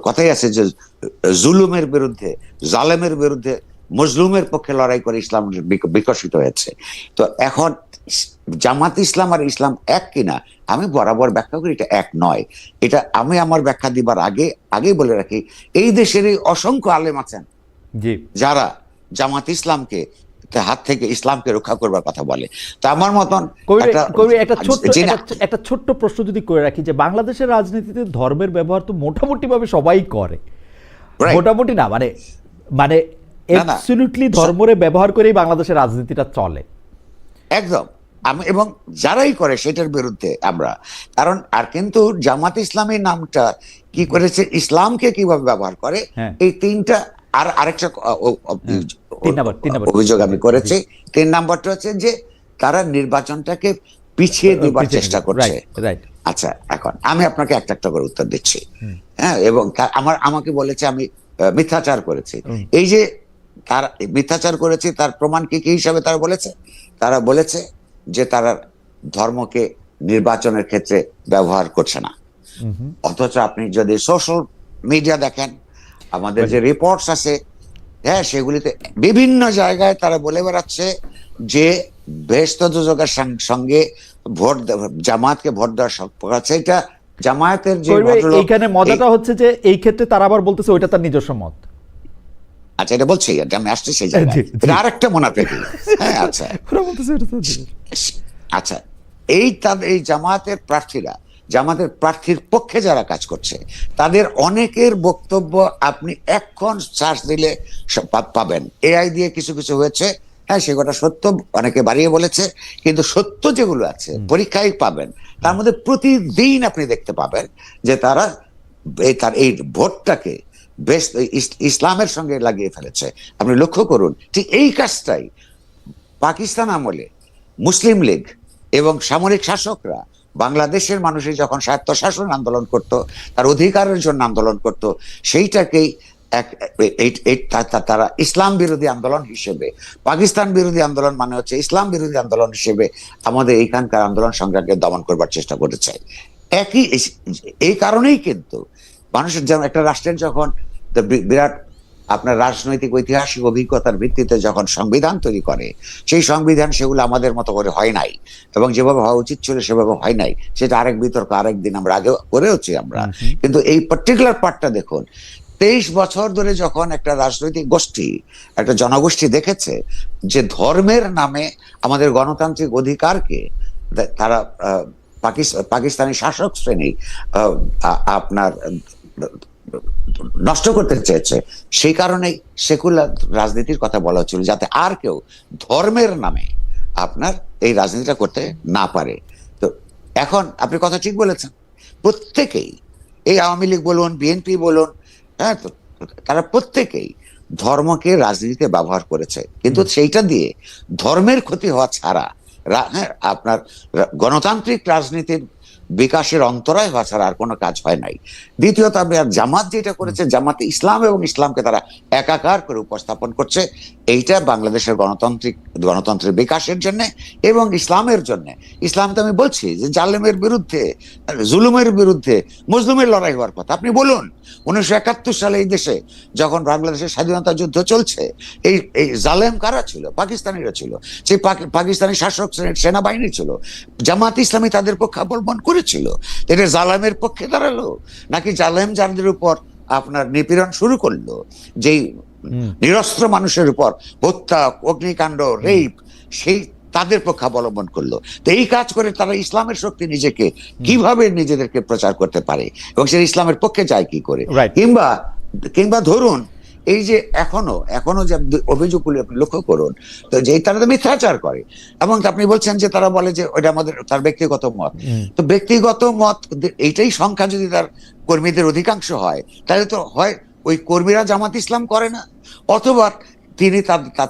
কথাই আছে যে জুলুমের বিরুদ্ধে, জালেমের বিরুদ্ধে মজলুমের পক্ষে লড়াই করে ইসলাম বিকশিত হয়েছে। তো এখন জামাত ইসলাম আর ইসলাম এক কিনা আমি বরাবর ব্যাখ্যা করি এটা এক নয়। এটা আমি আমার ব্যাখ্যা দিবার আগেই বলে রাখি, এই দেশেরই অসংখ্য আলেম আছেন যারা জামাত ইসলামকে হাত থেকে ইসলামকে রক্ষা করবার কথা বলে। তো আমার মতন একটা ছোট্ট প্রশ্ন যদি করে রাখি, যে বাংলাদেশের রাজনীতিতে ধর্মের ব্যবহার তো মোটামুটি ভাবে সবাই করে, মোটামুটি না মানে মানে অ্যাবসলিউটলি ধর্মের ব্যবহার করেই বাংলাদেশের রাজনীতিটা চলে একদম। এবং যারাই করে সেটার বিরুদ্ধে আমরা, কারণ আর কিন্তু জামাত ইসলামী নামটা কি করেছে, ইসলামকে কিভাবে ব্যবহার করে, এই তিনটা। আর আরেকটা অভিযোগ আমি করেছি, 3 নম্বরটা হচ্ছে যে তারা নির্বাচনটাকে পিছিয়ে দেবার চেষ্টা করছে। আচ্ছা, এখন আমি আপনাকে একটা একটা করে উত্তর দিচ্ছি। হ্যাঁ, এবং আমাকে বলেছে আমি মিথ্যাচার করেছি। এই যে তারা মিথ্যাচার করেছে তার প্রমাণ কি কি হিসাবে তারা বলেছে? তারা বলেছে যে তারা ধর্মকে নির্বাচনের ক্ষেত্রে ব্যবহার করছে না। অথচ আপনি যদি সোশ্যাল মিডিয়া দেখেন, আমাদের যে রিপোর্টস আছে, হ্যাঁ, সেগুলিতে বিভিন্ন জায়গায় তারা বলে বেড়াচ্ছে যে বেহেশত দোজখের সঙ্গে ভোট জামায়াতকে ভোট দেওয়ার সম্পর্ক আছে। এটা জামায়াতের যে এইখানে মজাটা হচ্ছে যে এই ক্ষেত্রে তারা আবার বলতেছে ওইটা তার নিজস্ব মত। আচ্ছা, এটা বলছি, আমি আসছি সেই জায়গায়, এটা আরেকটা মোনাফেকি। হ্যাঁ, আচ্ছা আচ্ছা, এই জামায়াতের প্রার্থীরা, জামাতের প্রার্থীর পক্ষে যারা কাজ করছে, তাদের অনেকের বক্তব্য আপনি এখন সার্চ দিলে পাবেন। এআই দিয়ে কিছু কিছু হয়েছে, হ্যাঁ, সেটা সত্য, অনেকে বাড়িয়ে বলেছে, কিন্তু সত্য যেগুলো আছে পরীক্ষায় পাবেন। তার মধ্যে প্রতিদিন আপনি দেখতে পাবেন যে তারা তার এই ভোটটাকে বেশ ইসলামের সঙ্গে লাগিয়ে ফেলেছে। আপনি লক্ষ্য করুন, ঠিক এই কাজটাই পাকিস্তান আমলে মুসলিম লীগ এবং সামরিক শাসকরা বাংলাদেশের মানুষের যখন স্বায়ত্তশাসন আন্দোলন করত, তার অধিকারের জন্য আন্দোলন করত, সেইটাকেই তারা ইসলাম বিরোধী আন্দোলন হিসেবে, পাকিস্তান বিরোধী আন্দোলন মানে হচ্ছে ইসলাম বিরোধী আন্দোলন হিসেবে আমাদের এইখানকার আন্দোলন সংগ্রামকে দমন করবার চেষ্টা করেছে। এই কারণেই কিন্তু মানুষের যেমন একটা রাষ্ট্রের যখন বিরাট আপনার রাজনৈতিক ঐতিহাসিক অভিজ্ঞতার ভিত্তিতে যখন সংবিধান তৈরি করে, সেই সংবিধান সেগুলো আমাদের মতো করে হয় নাই, এবং যেভাবে হওয়া উচিত ছিল সেভাবে হয় নাই। সেটা আরেক বিতর্ক, আরেকদিন আমরা আগে করেওছি আমরা। কিন্তু এই পার্টিকুলার পার্টটা দেখুন, 23 বছর ধরে যখন একটা রাজনৈতিক গোষ্ঠী, একটা জনগোষ্ঠী দেখেছে যে ধর্মের নামে আমাদের গণতান্ত্রিক অধিকারকে তারা পাকিস্তানি শাসক শ্রেণী আপনার নষ্ট করতে চেয়েছে, সেই কারণেই সেকুলার রাজনীতির কথা বলা হচ্ছিল, যাতে আর কেউ ধর্মের নামে আপনার এই রাজনীতিটা করতে না পারে। তো এখন আপনি কথা ঠিক বলেছেন, প্রত্যেকেই, এই আওয়ামী লীগ বলুন, বিএনপি বলুন, হ্যাঁ, তারা প্রত্যেকেই ধর্মকে রাজনীতিতে ব্যবহার করেছে, কিন্তু সেইটা দিয়ে ধর্মের ক্ষতি হওয়া ছাড়া, আপনার গণতান্ত্রিক রাজনীতির বিকাশের অন্তরায় হওয়া ছাড়া আর কোনো কাজ হয় নাই। দ্বিতীয়ত, আপনি আর জামাত যেটা করেছে, জামাতে ইসলাম এবং ইসলামকে তারা একাকার করে উপস্থাপন করছে, এইটা বাংলাদেশের গণতন্ত্রের বিকাশের জন্য এবং ইসলামের জন্য। ইসলাম তো আমি বলছি যে জালেমের বিরুদ্ধে, জুলুমের বিরুদ্ধে মজলুমের লড়াই হওয়ার কথা। আপনি বলুন, 1971 সালে এই দেশে যখন বাংলাদেশের স্বাধীনতা যুদ্ধ চলছে, এই জালেম কারা ছিল? পাকিস্তানিরা ছিল। সেই পাকিস্তানি শাসক সেনাবাহিনী ছিল। জামাত ইসলামী তাদের পক্ষে অবলম্বন করেছিল। এটা জালেমের পক্ষে দাঁড়ালো, নাকি জালেম যাদের উপর আপনার নিপীড়ন শুরু করলো, যেই নিরস্ত্র মানুষের উপর হত্যা, অগ্নিকাণ্ড, রেপ, সেই তাদের পক্ষে অবলম্বন করলো? তো এই কাজ করে তারা ইসলামের শক্তি নিজেকে কিভাবে নিজেদেরকে প্রচার করতে পারে, এবং সে ইসলামের পক্ষে যায় কি করে? কিংবা ধরুন, এই যে এখনো যে অভিযোগগুলি আপনি লক্ষ্য করুন, তো যে তারা তো মিথ্যাচার করে, এবং আপনি বলছেন যে তারা বলে যে ওইটা আমাদের তার ব্যক্তিগত মত। তো ব্যক্তিগত মত, এইটাই সংখ্যা যদি তার কর্মীদের অধিকাংশ হয়, তাহলে তো হয় ওই কর্মীরা জামাত ইসলাম করে না, অথবা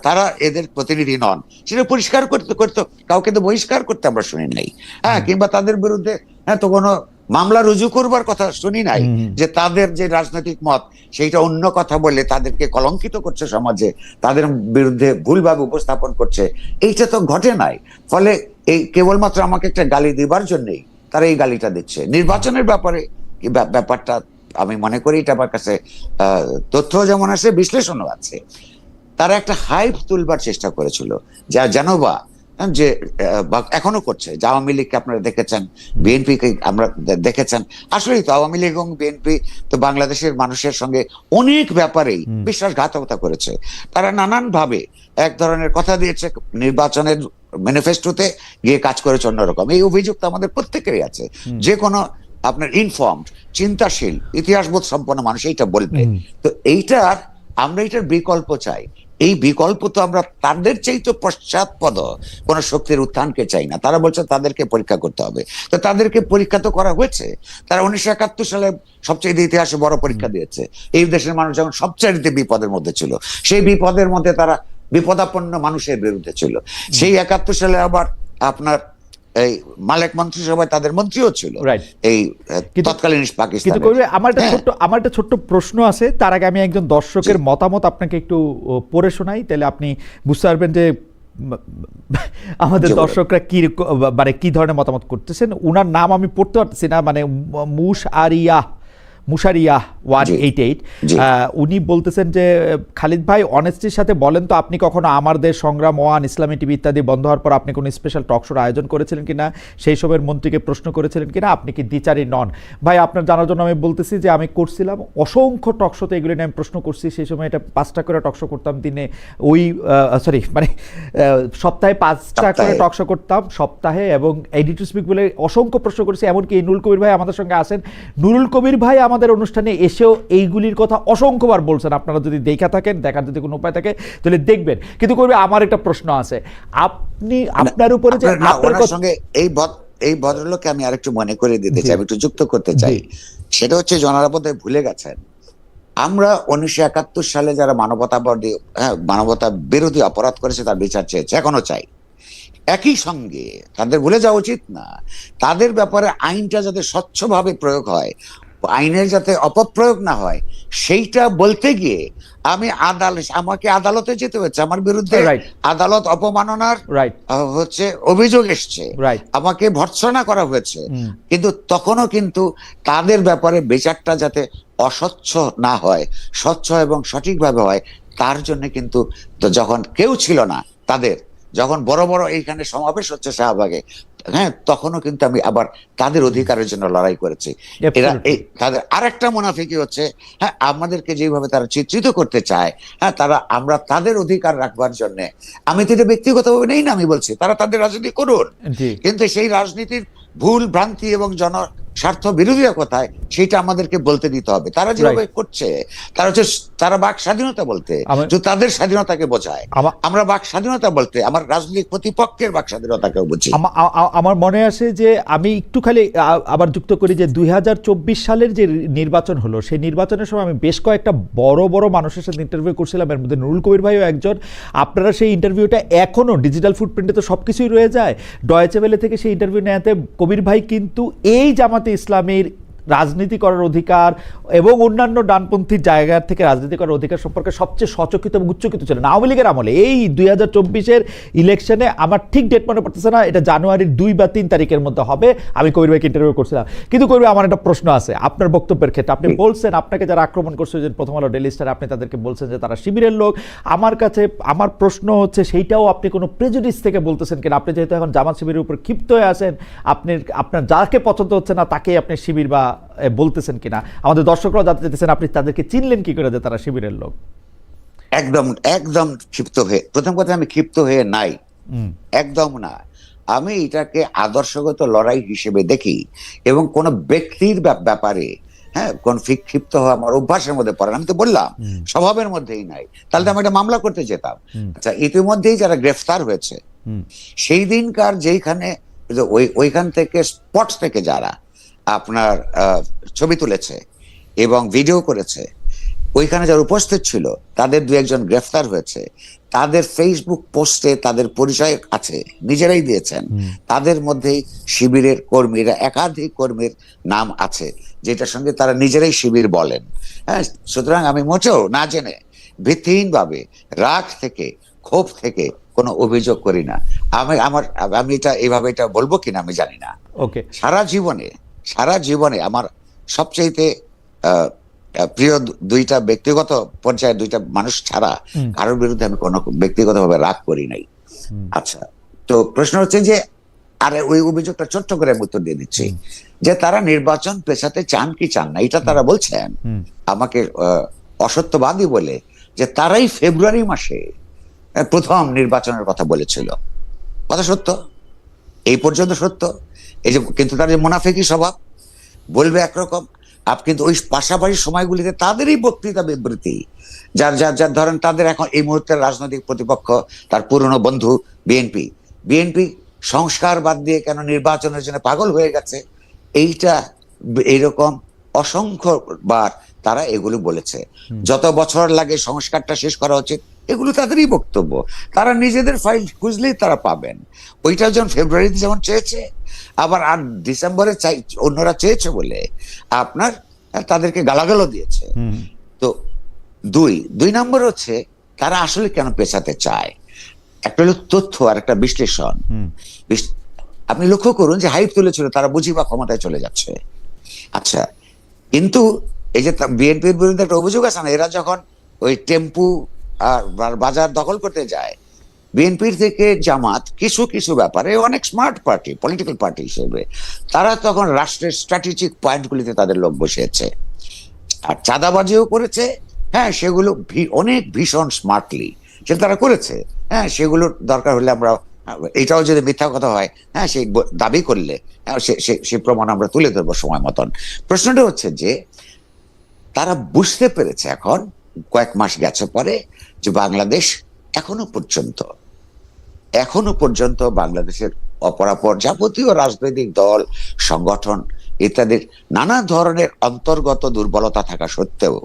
তারা এদের প্রতিনিধি নন। সেটা পরিষ্কার করতে কাউকে তো বহিষ্কার করতে আমরা শুনি নাই, হ্যাঁ, কিংবা তাদের বিরুদ্ধে তো কোনো মামলা রুজু করবার কথা শুনি নাই, যে তাদের যে রাজনৈতিক মত সেইটা অন্য কথা বলে তাদেরকে কলঙ্কিত করছে সমাজে, তাদের বিরুদ্ধে ভুলভাবে উপস্থাপন করছে, এইটা তো ঘটে নাই। ফলে এই কেবলমাত্র আমাকে একটা গালি দিবার জন্যই তারা এই গালিটা দিচ্ছে। নির্বাচনের ব্যাপারটা আমি মনে করি এটা আমার কাছে তথ্য যেমন আছে, বিশ্লেষণও আছে। তারা একটা হাইপ তুলবার চেষ্টা করেছিল, যা জানোবা যে বা এখনো করছে, যে আওয়ামী লীগকে আপনারা দেখেছেন, বিএনপিকে আমরা দেখেছেন। আসলেই তো আওয়ামী লীগ এবং বিএনপি তো বাংলাদেশের মানুষের সঙ্গে অনেক ব্যাপারেই বিশ্বাসঘাতকতা করেছে। তারা নানান ভাবে এক ধরনের কথা দিয়েছে, নির্বাচনের ম্যানিফেস্টোতে গিয়ে কাজ করেছে অন্যরকম। এই অভিযোগ তো আমাদের প্রত্যেকেরই আছে। যে কোনো আপনার ইনফর্মড, চিন্তাশীল, ইতিহাসবোধ সম্পন্ন মানুষ এইটা বলবে। তো এইটার আমরা এটার বিকল্প চাই। এই বিকল্প তো আমরা তাদের চাইতে পশ্চাৎপদ কোন শক্তির উত্থানকে চাই না। তারা বলছে তাদেরকে পরীক্ষা করতে হবে, তো তাদেরকে পরীক্ষা তো করা হয়েছে। তারা 1971 সালে সবচেয়ে ইতিহাসে বড় পরীক্ষা দিয়েছে। এই দেশের মানুষ যখন সবচেয়ে বিপদের মধ্যে ছিল, সেই বিপদের মধ্যে তারা বিপদাপন্ন মানুষের বিরুদ্ধে ছিল। সেই 71 সালে আবার আপনার এই মালেক মন্ত্রিসভায় তাদের মন্ত্রীও ছিল এই তৎকালীন পাকিস্তান। কিন্তু আমার একটা ছোট্ট প্রশ্ন আছে, তার আগে আমি একজন দর্শকের মতামত আপনাকে একটু পড়ে শোনাই, তাহলে আপনি বুঝতে পারবেন যে আমাদের দর্শকরা কি ধরনের মতামত করতেছেন। উনার নাম আমি পড়তে পারতেছি না, মানে মুশারিয়া 188, উনি বলতেছেন যে খালিদ ভাই অনেস্টির সাথে বলেন তো, আপনি কখনো আমার দেশ সংগ্রাম, ওয়ান, ইসলামী টিভি ইত্যাদি বন্ধ হওয়ার পর আপনি কোনো স্পেশাল টক শোর আয়োজন করেছিলেন কিনা, সেই সময়ের মন্ত্রীকে প্রশ্ন করেছিলেন কিনা, আপনি কি দ্বিচারী নন? ভাই আপনার জানার জন্য আমি বলতেছি যে আমি করছিলাম অসংখ্য টক শোতে, এগুলি নিয়ে আমি প্রশ্ন করছি। সেই সময় এটা 5টা করে টক শো করতাম দিনে, সপ্তাহে 5টা করে টক শো করতাম সপ্তাহে, এবং এডিটর স্পিক বলে অসংখ্য প্রশ্ন করেছি। এমনকি নুরুল কবির ভাই আমাদের সঙ্গে আসেন, নুরুল কবির ভাই আমাদের অনুষ্ঠানে এসেও এইগুলির কথা অসংখ্যবার বলছেন। আপনারা যদি দেখা থাকেন, দেখার যদি কোনো উপায় থাকে তাহলে দেখবেন। কিন্তু কবি, আমার একটা প্রশ্ন আছে, আপনি আপনার উপরে যে আপনার সঙ্গে এই ভদ্রলোককে আমি আরেকটু মনে করে দিতে চাই, আমি একটু যুক্ত করতে চাই। সেটা হচ্ছে জনারা বোধহয় ভুলে গেছেন, আমরা 1971 সালে যারা মানবতা বিরোধী অপরাধ করেছে তার বিচার চেয়েছে, এখনো চাই। একই সঙ্গে তাদের ভুলে যাওয়া উচিত না, তাদের ব্যাপারে আইনটা যাতে স্বচ্ছভাবে প্রয়োগ হয়, আইনের যাতে অপপ্রয়োগ না হয়, সেইটা বলতে গিয়ে আমাকে আদালতে যেতে হচ্ছে। আমার বিরুদ্ধে আদালত অপমাননার হচ্ছে অভিযোগ এসছে, আমাকে ভর্ৎসনা করা হয়েছে। কিন্তু তখনও কিন্তু তাদের ব্যাপারে বিচারটা যাতে অস্বচ্ছ না হয়, স্বচ্ছ এবং সঠিকভাবে হয়, তার জন্য কিন্তু যখন কেউ ছিল না, তাদের যখন বড় বড় এইখানে সমাবেশ হচ্ছে শাহবাগে, তখনও কিন্তু আমি আবার তাদের অধিকারের জন্য লড়াই করেছি। তাদের আরেকটা মুনাফিকি হচ্ছে, আমাদেরকে যেভাবে তারা চিত্রিত করতে চায়, আমরা তাদের অধিকার রাখবার জন্য, আমি তো এটা ব্যক্তিগতভাবে নেই না, আমি বলছি তারা তাদের রাজনীতি করুন, কিন্তু সেই রাজনীতির ভুল ভ্রান্তি এবং স্বার্থ বিরোধীরা কোথায় সেটা আমাদেরকে বলতে দিতে হবে। তারা যেভাবে করছে, তারা বাক স্বাধীনতা বলতে তাদের স্বাধীনতাকে বোঝায়, আমরা বাক স্বাধীনতা বলতে আমার রাজনৈতিক প্রতিপক্ষের বাক স্বাধীনতাকেও বুঝি। আমার মনে আছে যে আমি একটু খালি আবার যুক্ত করি যে 2024 সালের যে নির্বাচন হলো, সেই নির্বাচনের সময় আমি বেশ কয়েকটা বড় বড় মানুষের সাথে ইন্টারভিউ করছিলাম, এর মধ্যে নুরুল কবির ভাইও একজন। আপনারা সেই ইন্টারভিউটা এখনো ডিজিটাল ফুটপ্রিন্টে তো সবকিছুই রয়ে যায়, ডয়েচে ওয়েলে থেকে সেই ইন্টারভিউ নেওয়াতে কবির ভাই কিন্তু এই জামাতে ইসলামীর রাজনীতি করার অধিকার এবং অন্যান্য ডানপন্থী জায়গা থেকে রাজনীতি করার অধিকার সম্পর্কে সবচেয়ে সচকিত এবং উচ্চকিত ছিলেন আওয়ামী লীগের আমলে। এই 2024-এর ইলেকশনে আমার ঠিক ডেট মনে পড়তেছে না, এটা জানুয়ারির 2 বা 3 তারিখের মধ্যে হবে। আমি কবির ভাইকে ইন্টারভিউ করছিলাম। কিন্তু কবির ভাই, আমার একটা প্রশ্ন আছে আপনার বক্তব্যের ক্ষেত্রে। আপনি বলছেন আপনাকে যারা আক্রমণ করছে যে প্রথম আলো ডেইলি স্টার, আপনি তাদেরকে বলছেন যে তারা শিবিরের লোক। আমার প্রশ্ন হচ্ছে সেইটাও আপনি কোনো প্রেজুডিস থেকে বলতেছেন কিনা? আপনি যেহেতু এখন জামাত শিবিরের উপর ক্ষিপ্ত হয়ে আছেন, আপনার যাকে পছন্দ হচ্ছে না তাকেই আপনি শিবির বা বলতেছেন কিনা, আমাদের দর্শকরাও জানতে চাইতেছেন আপনি তাদেরকে চিনলেন কি করে যে তারা শিবিরের লোক? একদম ক্ষিপ্ত হয়ে, প্রথম কথা আমি ক্ষিপ্ত হয়ে নাই, একদম না। আমি এটাকে আদর্শগত লড়াই হিসেবে দেখি, এবং কোন ব্যক্তির ব্যাপারে কোন ক্ষিপ্ত হওয়া আমার অভ্যাসের মধ্যে পড়ে না। আমি তো বললাম স্বভাবের মধ্যেই নাই, তাহলে তো আমি একটা মামলা করতে যেতাম। আচ্ছা, ইতিমধ্যেই যারা গ্রেফতার হয়েছে, সেই দিনকার যেইখানে ওইখান থেকে স্পট থেকে যারা আপনার ছবি তুলেছে এবং ভিডিও করেছে, ওইখানে যারা উপস্থিত ছিল তাদের 2-1 গ্রেফতার হয়েছে। তাদের ফেসবুক পোস্টে তাদের পরিচয় আছে, নিজেরাই দিয়েছেন। তাদের মধ্যেই শিবিরের কর্মীরা, একাধিক কর্মীর নাম আছে, যেটার সঙ্গে তারা নিজেরাই শিবির বলেন। সুতরাং আমি মোটেও না জেনে ভিত্তিহীন ভাবে রাগ থেকে, ক্ষোভ থেকে কোনো অভিযোগ করি না। আমি এটা বলবো কিনা আমি জানি না। ওকে, সারা জীবনে আমার সবচাইতে প্রিয় 2টা ব্যক্তিগত পর্যায়ে 2টা মানুষ ছাড়া কারোর বিরুদ্ধে আমি কোনো ব্যক্তিগতভাবে রাগ করি নাই। আচ্ছা, তো প্রশ্ন হচ্ছে যে, আর ওই অভিযোগটা ছোট্ট করে আমি উত্তর দিয়ে দিচ্ছি, যে তারা নির্বাচন পেছাতে চান কি চান না, এটা তারা বলছেন আমাকে অসত্যবাদী বলে, যে তারাই ফেব্রুয়ারি মাসে প্রথম নির্বাচনের কথা বলেছিল। কথা সত্য, এই পর্যন্ত সত্য। এই যে, কিন্তু তার যে মুনাফিকি স্বভাব, বলবে একরকম, কিন্তু ওই পাশাপাশি সময়গুলিতে তাদেরই বক্তৃতা বিবৃতি, যার ধরেন তাদের এখন এই মুহূর্তের রাজনৈতিক প্রতিপক্ষ তার পুরনো বন্ধু বিএনপি সংস্কার বাদ দিয়ে কেন নির্বাচনের জন্য পাগল হয়ে গেছে, এইটা এইরকম অসংখ্যবার তারা এগুলো বলেছে। যত বছর লাগে সংস্কারটা শেষ করা উচিত, এগুলো তাদেরই বক্তব্য। তারা নিজেদের ফাইল খুঁজলেই তারা পাবেন। ওইটা যেমন ফেব্রুয়ারিতে যেমন চেয়েছে, আবার আর ডিসেম্বরে অন্যরা চেয়েছে বলে আপনার তাদেরকে গালাগালও দিয়েছে। তো দুই নম্বর হচ্ছে তারা আসলে কেন পেছাতে চায়, একটা হলো তথ্য আর একটা বিশ্লেষণ। আপনি লক্ষ্য করুন যে হাইপ তুলেছিল তারা বুঝি বা ক্ষমতায় চলে যাচ্ছে। আচ্ছা, কিন্তু এই যে বিএনপির বিরুদ্ধে একটা অভিযোগ আছে না, এরা যখন ওই টেম্পু আর বাজার দখল করতে যায়, বিএনপির থেকে জামাত কিছু কিছু ব্যাপারে অনেক স্মার্ট পার্টি, পলিটিক্যাল পার্টি হিসেবে তারা তখন রাষ্ট্রের স্ট্র্যাটেজিক পয়েন্টগুলিতে তাদের লোক বসিয়েছে, আর চাঁদাবাজিও করেছে। হ্যাঁ, সেগুলো অনেক ভীষণ স্মার্টলি সেটা তারা করেছে। হ্যাঁ, সেগুলোর দরকার হলে আমরা, এটাও যদি মিথ্যা কথা হয়, হ্যাঁ, সেই দাবি করলে সে প্রমাণ আমরা তুলে ধরবো সময় মতন। প্রশ্নটা হচ্ছে যে তারা বুঝতে পেরেছে এখন কয়েক মাস গেছে পরে যে বাংলাদেশ এখনো পর্যন্ত বাংলাদেশের অপরাপর যাবতীয় রাজনৈতিক দল, সংগঠন ইত্যাদির নানা ধরনের অন্তর্গত দুর্বলতা থাকা সত্ত্বেও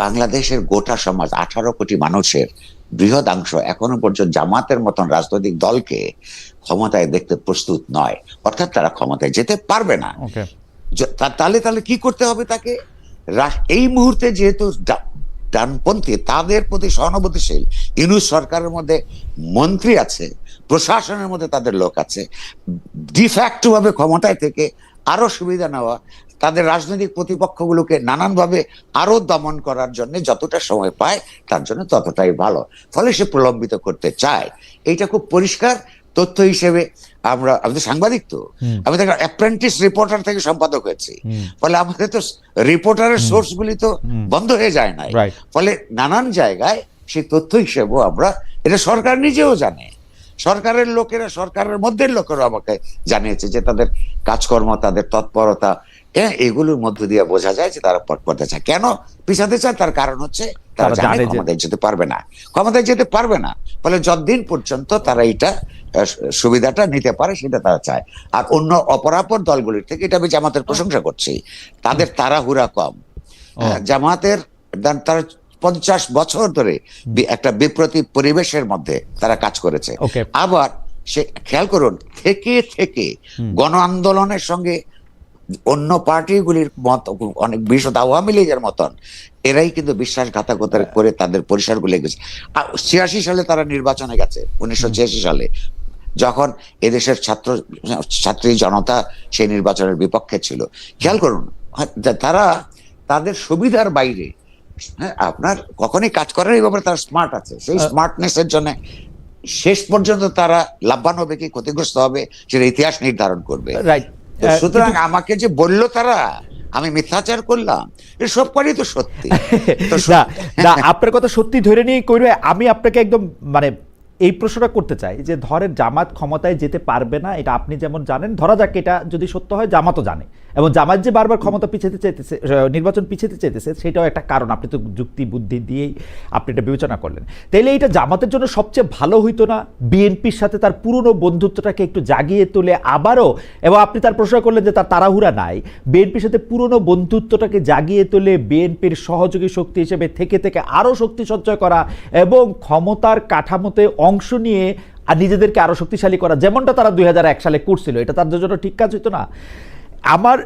বাংলাদেশের গোটা সমাজ, 18 কোটি মানুষের বৃহদাংশ এখনো পর্যন্ত জামাতের মতন রাজনৈতিক দলকে ক্ষমতায় দেখতে প্রস্তুত নয়, অর্থাৎ তারা ক্ষমতায় যেতে পারবে না। তাহলে কি করতে হবে তাকে? এই মুহূর্তে যেহেতু ডানপন্থী, তাদের প্রতি সহানুভূতিশীল ইউনূস সরকারের মধ্যে মন্ত্রী আছে, প্রশাসনের মধ্যে তাদের লোক আছে, ডিফ্যাক্টো ভাবে ক্ষমতায় থেকে আরো সুবিধা নেওয়া, তাদের রাজনৈতিক প্রতিপক্ষগুলোকে নানানভাবে আরো দমন করার জন্য যতটা সময় পায় তার জন্য ততটাই ভালো। ফলে সে প্রলম্বিত করতে চায়। এইটা খুব পরিষ্কার তথ্য হিসেবে আমি তো সাংবাদিক, তো আমি তো অ্যাপ্রেন্টিস রিপোর্টার থেকে সম্পাদক হয়েছি। ফলে আমাদের তো রিপোর্টারের সোর্স গুলি তো বন্ধ হয়ে যায় নাই। ফলে নানান জায়গায় সেই তথ্য হিসেবেও আমরা, এটা সরকার নিজেও জানে, সরকারের লোকেরা, সরকারের মধ্যে লোকেরা আমাকে জানিয়েছে যে তাদের কাজকর্ম, তাদের তৎপরতা, এগুলোর মধ্য দিয়ে বোঝা যায় যে তারা পথ করতে চায়। কেন পিছাতে চায়? তার কারণ হচ্ছে তারা জানে ক্ষমতায় যেতে পারবে না। ফলে যতদিন পর্যন্ত তারা এটা সুবিধাটা নিতে পারে সেটা তারা চায়। আর অন্য অপরাপর দলগুলির থেকে, এটা আমি জামাতের প্রশংসা করছি, তাদের তাড়াহুড়া কম। জামাতের তারা 50 বছর ধরে একটা বিপ্রতিভ পরিবেশের মধ্যে তারা কাজ করেছে। আবার সে খেয়াল করুন, থেকে গণ আন্দোলনের সঙ্গে অন্য পার্টিগুলির মত, অনেক বিশদ আওয়ামী লীগের মতন এরাই কিন্তু বিশ্বাসঘাতকতা করে তাদের পরিসরগুলো গেছে। 86 সালে তারা নির্বাচনে গেছে, 1986 সালে, যখন এদেশের ছাত্রী জনতা সেই নির্বাচনের বিপক্ষে ছিল। খেয়াল করুন, তারা তাদের সুবিধার বাইরে, হ্যাঁ, আপনার কখনই কাজ করার এই ব্যাপারে তারা স্মার্ট আছে। সেই স্মার্টনেসের জন্য শেষ পর্যন্ত তারা লাভবান হবে কি ক্ষতিগ্রস্ত হবে সেটা ইতিহাস নির্ধারণ করবে। সুতরাং আমাকে যে বললো তারা আমি মিথ্যাচার করলাম, এর সব কটাই তো সত্যি। আপনার কথা সত্যি ধরে নিয়ে করবে। আমি আপনাকে একদম মানে এই প্রশ্নটা করতে চাই যে ধরেন জামাত ক্ষমতায় যেতে পারবে না, এটা আপনি যেমন জানেন, ধরা যাক এটা যদি সত্য হয়, জামাতও জানে, এবং জামাত যে বারবার ক্ষমতা পিছাতে চাইতেছে, নির্বাচন পিছাতে চাইতেছে, সেটাও একটা কারণ। আপনি তো যুক্তি বুদ্ধি দিয়েই আপনি এটা বিবেচনা করলেন। তাইলে এটা জামাতের জন্য সবচেয়ে ভালো হইতো না বিএনপির সাথে তার পুরনো বন্ধুত্বটাকে একটু জাগিয়ে তুলে আবারও, এবং আপনি তার প্রশ্ন করলেন যে তার তাড়াহুড়া নাই, বিএনপির সাথে পুরনো বন্ধুত্বটাকে জাগিয়ে তুলে বিএনপির সহযোগী শক্তি হিসেবে থেকে আরও শক্তি সঞ্চয় করা এবং ক্ষমতার কাঠামোতে অংশ নিয়ে আর নিজেদেরকে আরো শক্তিশালী করা, যেমনটা তারা 2001 সালে করছিল, এটা তাদের জন্য ঠিক কাজ হইতো না? আমার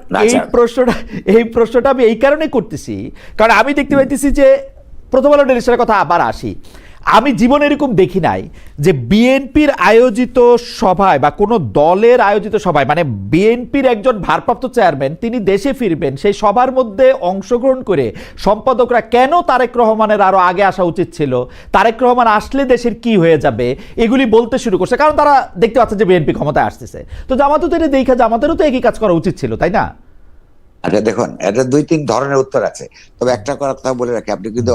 এই প্রশ্নটা আমি এই কারণে করতেছি, কারণ আমি দেখতে পাইতেছি যে প্রথম আলো টেলিভিশনের কথা আবার আসি, আমি জীবনে এরকম দেখি নাই যে বিএনপির আয়োজিত সভায় বা কোনো দলের আয়োজিত সভায়, মানে বিএনপির একজন ভারপ্রাপ্ত চেয়ারম্যান তিনি দেশে ফিরবেন, সেই সভার মধ্যে অংশগ্রহণ করে সম্পাদকরা কেন তারেক রহমানের আরো আগে আসা উচিত ছিল, তারেক রহমান আসলে দেশের কি হয়ে যাবে, এগুলি বলতে শুরু করছে। কারণ তারা দেখতে পাচ্ছে যে বিএনপি ক্ষমতায় আসতেছে। তো জামাতও তো এটা দেখা, জামাতেরও তো একই কাজ করা উচিত ছিল, তাই না? আচ্ছা দেখুন, এটা 2-3 ধরনের উত্তর আছে, তবে একটা কথা বলে রাখি, আপনি কিন্তু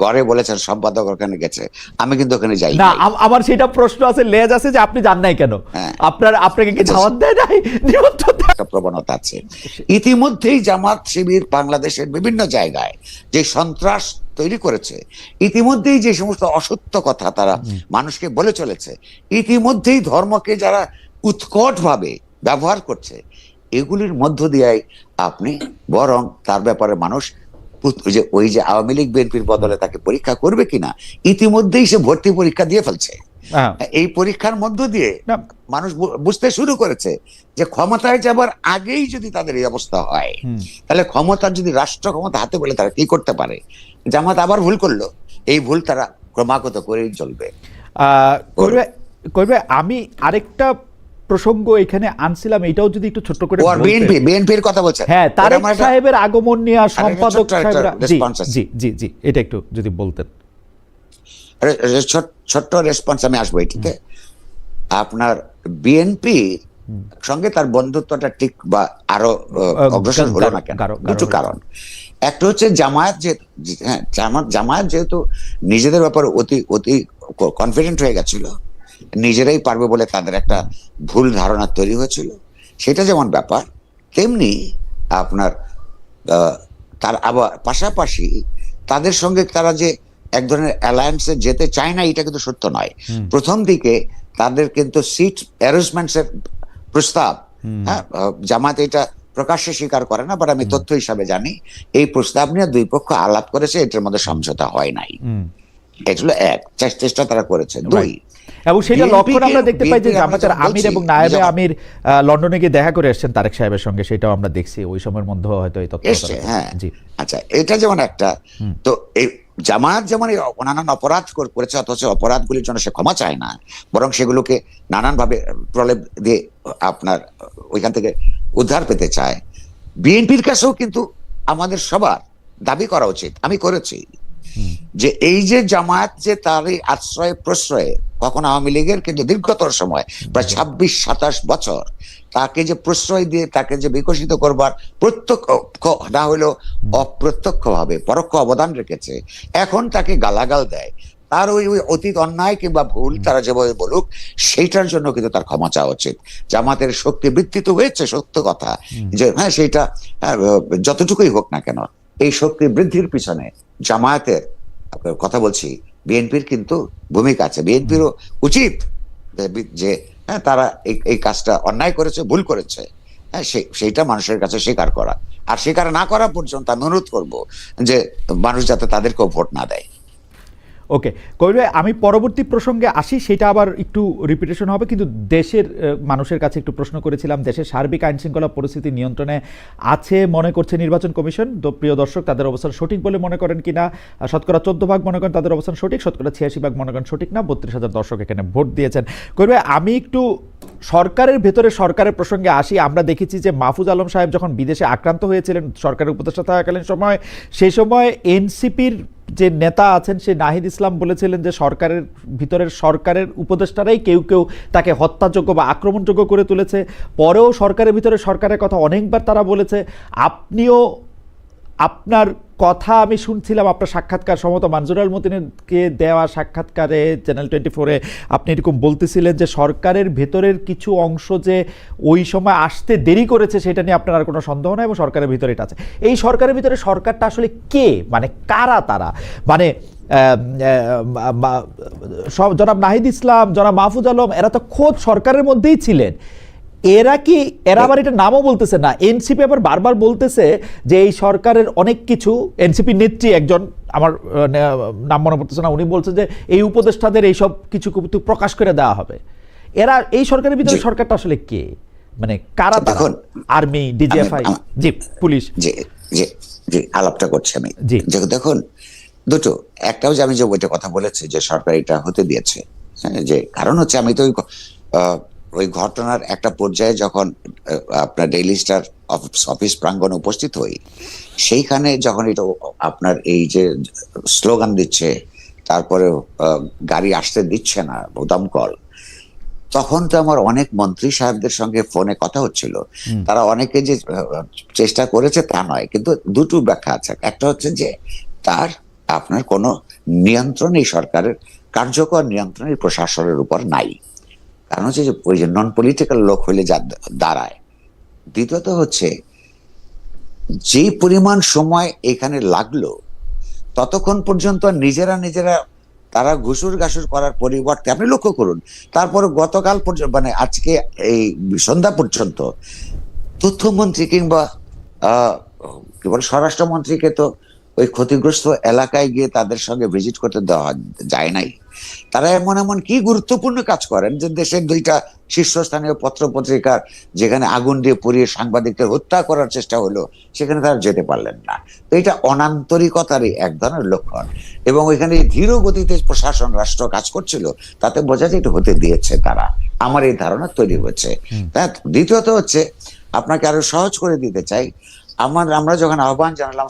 গড়ে বলেছেন সম্পাদক ওখানে গেছে, আমি কিন্তু ওখানে যাই না। নাই। আমার সেটা প্রশ্ন আছে, লেজ আছে যে আপনি জান নাই কেন, হ্যাঁ। আপনাকে কি দাওয়াত দেয় নাই, নিমন্ত্রণ দেয়? একটা প্রবণতা আছে ইতিমধ্যেই, জামাত শিবির বাংলাদেশের বিভিন্ন জায়গায় যে সন্ত্রাস তৈরি করেছে, ইতিমধ্যেই যে সমস্ত অসত্য কথা তারা মানুষকে বলে চলেছে, ইতিমধ্যেই ধর্মকে যারা উৎকট ভাবে ব্যবহার করছে, এগুলির মধ্য দিয়ে আপনি বরং তার ব্যাপারে মানুষ ওই যে আওয়ামী লীগ বিএনপির বদলে তাকে পরীক্ষা করবে কিনা, ইতিমধ্যেই সে ভর্তি পরীক্ষা দিয়ে ফেলছে। এই পরীক্ষার মধ্য দিয়ে মানুষ বুঝতে শুরু করেছে যে ক্ষমতায় যাবার আগেই যদি তাদের এই অবস্থা হয়, তাহলে ক্ষমতার যদি রাষ্ট্র ক্ষমতা হাতে বলে তারা কি করতে পারে। জামাত আবার ভুল করলো, এই ভুল তারা ক্রমাগত করেই চলবে। আমি আরেকটা প্রসঙ্গ এখানে আনছিলাম, এটাও যদি একটু ছোট্ট করে বিএনপির কথা বলছেন। হ্যাঁ, তারেক সাহেবের আগমন নিয়ে সম্পাদক সাহেবরা, জি জি জি, এটা একটু যদি বলতেন। ছোট্ট রেসপন্স আমি আসবো এটিতে। আপনার বিএনপির সঙ্গে তার বন্ধুত্বটা ঠিক বা আরো অগ্রসর হলো না কেন? দুটো কারণ। একটা হচ্ছে জামায়াত, জামায়াত যেহেতু নিজেদের ব্যাপারে অতি কনফিডেন্ট হয়ে গেছিল, নিজেরাই পারবে বলে তাদের একটা ভুল ধারণা তৈরি হয়েছিল, সেটা যেমন ব্যাপার, তেমনি আপনার তার আবার পাশাপাশি তাদের সঙ্গে তারা যে এক ধরনের অ্যালায়েন্সে যেতে চায় না, এটা কিন্তু সত্য নয়। প্রথম দিকে তাদের কিন্তু সিট অ্যারেঞ্জমেন্টস এর প্রস্তাব, হ্যাঁ, জামাত এটা প্রকাশ্যে স্বীকার করে না, বাট আমি তথ্য হিসাবে জানি এই প্রস্তাব নিয়ে দুই পক্ষ আলাপ করেছে, এটার মধ্যে সমঝোতা হয় নাই। এটা হলো এক, চেষ্টা তারা করেছে। দুই, এবং সেটা লক্ষণ আমরা দেখতে পাই যে জামাতের আমির এবং নায়েবে আমির লন্ডনে গিয়ে দেখা করে এসেছেন তারেক সাহেবের সঙ্গে, সেটাও আমরা দেখছি ওই সময়ের মধ্যে হয়তো এই তথ্য এসছে। হ্যাঁ, আচ্ছা, এটা যেমন একটা। তো এই জামাত যেমন নানান অপরাধ করেছে, অথচ অপরাধগুলির জন্য সে ক্ষমা চায় না, বরং সেগুলোকে নানান ভাবে প্রলেপ দিয়ে আপনার ওইখান থেকে উদ্ধার পেতে চায়। বিএনপির কাছেও কিন্তু আমাদের সবার দাবি করা উচিত, আমি করেছি, যে এই যে জামায়াত যে তার এই আশ্রয় প্রশ্রয়ে, কখন আওয়ামী লীগের কিন্তু দীর্ঘতর সময় প্রায় 26-27 বছর তাকে যে প্রশ্রয় দিয়ে তাকে যে বিকশিত করবার প্রত্যক্ষ না হলেও অপ্রত্যক্ষ ভাবে পরোক্ষ অবদান রেখেছে, এখন তাকে গালাগাল দেয়, তার ওই অতীত অন্যায় কিংবা ভুল তারা যেভাবে বলুক, সেইটার জন্য কিন্তু তার ক্ষমা চাওয়া উচিত। জামাতের শক্তি বৃদ্ধি তো হয়েছে, সত্য কথা, যে হ্যাঁ সেইটা যতটুকুই হোক না কেন, এই শক্তি বৃদ্ধির পিছনে জামায়াতের কথা বলছি, বিএনপির কিন্তু ভূমিকা আছে। বিএনপিরও উচিত যে হ্যাঁ তারা এই কাজটা অন্যায় করেছে, ভুল করেছে, হ্যাঁ সেইটা মানুষের কাছে স্বীকার করা, আর স্বীকার না করা পর্যন্ত আমি অনুরোধ করবো যে মানুষ যাতে তাদেরকেও ভোট না দেয়। ওকে কবির ভাই, আমি পরবর্তী প্রসঙ্গে আসি, সেটা আবার একটু রিপিটেশন হবে, কিন্তু দেশের মানুষের কাছে একটু প্রশ্ন করেছিলাম, দেশের সার্বিক আইন শৃঙ্খলা পরিস্থিতি নিয়ন্ত্রণে আছে মনে করছে নির্বাচন কমিশন। তো প্রিয় দর্শক, তাদের অবস্থান সঠিক বলে মনে করেন কিনা? শতকরা 14% মনে করেন তাদের অবস্থান সঠিক, শতকরা 86% মনে করেন সঠিক না। 32,000 দর্শক এখানে ভোট দিয়েছেন। কবির ভাই, আমি একটু সরকারের ভেতরে সরকারের প্রসঙ্গে আসি। আমরা দেখেছি যে মাহফুজ আলম সাহেব যখন বিদেশে আক্রান্ত হয়েছিলেন সরকারের উপদেষ্টা থাকাকালীন সময়, সেই সময় এনসিপির যে নেতা আছেন সে নাহিদ ইসলাম বলেছিলেন যে সরকারের ভিতরের সরকারের উপদেষ্টারাই কেউ কেউ তাকে হত্যাযোগ্য বা আক্রমণযোগ্য করে তুলেছে। পরেও সরকারের ভিতরে সরকারের কথা অনেকবার তারা বলেছে। আপনিও আপনার কথা আমি শুনছিলাম, আপনার সাক্ষাৎকার সম্ভবত মানজুর আল মতিনকে দেওয়া সাক্ষাৎকারে চ্যানেল 24-এ আপনি এরকম বলতেছিলেন যে সরকারের ভেতরের কিছু অংশ যে ওই সময় আসতে দেরি করেছে সেটা নিয়ে আপনার আর কোনো সন্দেহ নাই, এবং সরকারের ভিতরে এটা আছে। এই সরকারের ভিতরে সরকারটা আসলে কে, মানে কারা তারা? মানে সব জনাব নাহিদ ইসলাম, জনাব মাহফুজ আলম, এরা তো খোদ সরকারের মধ্যেই ছিলেন। এরা আবার এটা নামও বলতেছে না। এনসিপি আবার বারবার বলতেছে যে এই সরকারের অনেক কিছু, এনসিপি নেত্রী একজন, আমার নাম মনে পড়তেছে না, উনি বলছে যে এই উপদেষ্টাদের এইসব কিছু প্রকাশ করে দেওয়া হবে। এরা এই সরকারের ভিতরে সরকারটা আসলে কে, মানে কারা? দেখুন, আর্মি, ডিজিএফআই, জি পুলিশ, জি জি জি আলাপটা করছি আমি। দেখুন, দুটো, একটাও যে আমি যে ওইটা কথা বলেছি যে সরকার এটা হতে দিয়েছে, হ্যাঁ, যে কারণ হচ্ছে আমি তো ওই ঘটনার একটা পর্যায়ে যখন আপনার ডেইলি স্টার অফিস প্রাঙ্গণে উপস্থিত হই, সেইখানে যখন এটা আপনার এই যে স্লোগান দিচ্ছে, তারপরে গাড়ি আসতে দিচ্ছে না, বোতাম কল, তখন তো আমার অনেক মন্ত্রী সাহেবদের সঙ্গে ফোনে কথা হচ্ছিল। তারা অনেকে যে চেষ্টা করেছে তা নয়, কিন্তু দুটো ব্যাখ্যা আছে। একটা হচ্ছে যে তার আপনার কোনো নিয়ন্ত্রণ এই সরকারের কার্যকর নিয়ন্ত্রণ এই প্রশাসনের উপর নাই, কারণ হচ্ছে যে ওই যে নন পলিটিক্যাল লোক হইলে যা দাঁড়ায়। দ্বিতীয়ত হচ্ছে যে পরিমাণ সময় এখানে লাগলো, ততক্ষণ পর্যন্ত নিজেরা নিজেরা তারা ঘুষুর ঘাসুর করার পরিবর্তে আপনি লক্ষ্য করুন, তারপরে গতকাল পর্যন্ত মানে আজকে এই সন্ধ্যা পর্যন্ত তথ্যমন্ত্রী কিংবা কি বলে স্বরাষ্ট্রমন্ত্রীকে তো ওই ক্ষতিগ্রস্ত এলাকায় গিয়ে তাদের সঙ্গে ভিজিট করতে দেওয়া যায় নাই। তারা এমন এমন কি গুরুত্বপূর্ণ কাজ করেন যে দেশের দুইটা শীর্ষস্থানীয় পত্র পত্রিকার যেখানে আগুন দিয়ে পুড়িয়ে সাংবাদিকদের হত্যা করার চেষ্টা হলো, সেখানে তারা যেতে পারলেন না। তো এটা অনান্তরিকতারই এক ধরনের লক্ষণ, এবং ওইখানে ধীর গতিতে প্রশাসন রাষ্ট্র কাজ করছিল, তাতে বোঝা যায় এটা হতে দিয়েছে তারা। আমার এই ধারণা তৈরি হচ্ছে। দ্বিতীয়ত হচ্ছে, আপনাকে আরো সহজ করে দিতে চাই, আমরা যখন আহ্বান জানালাম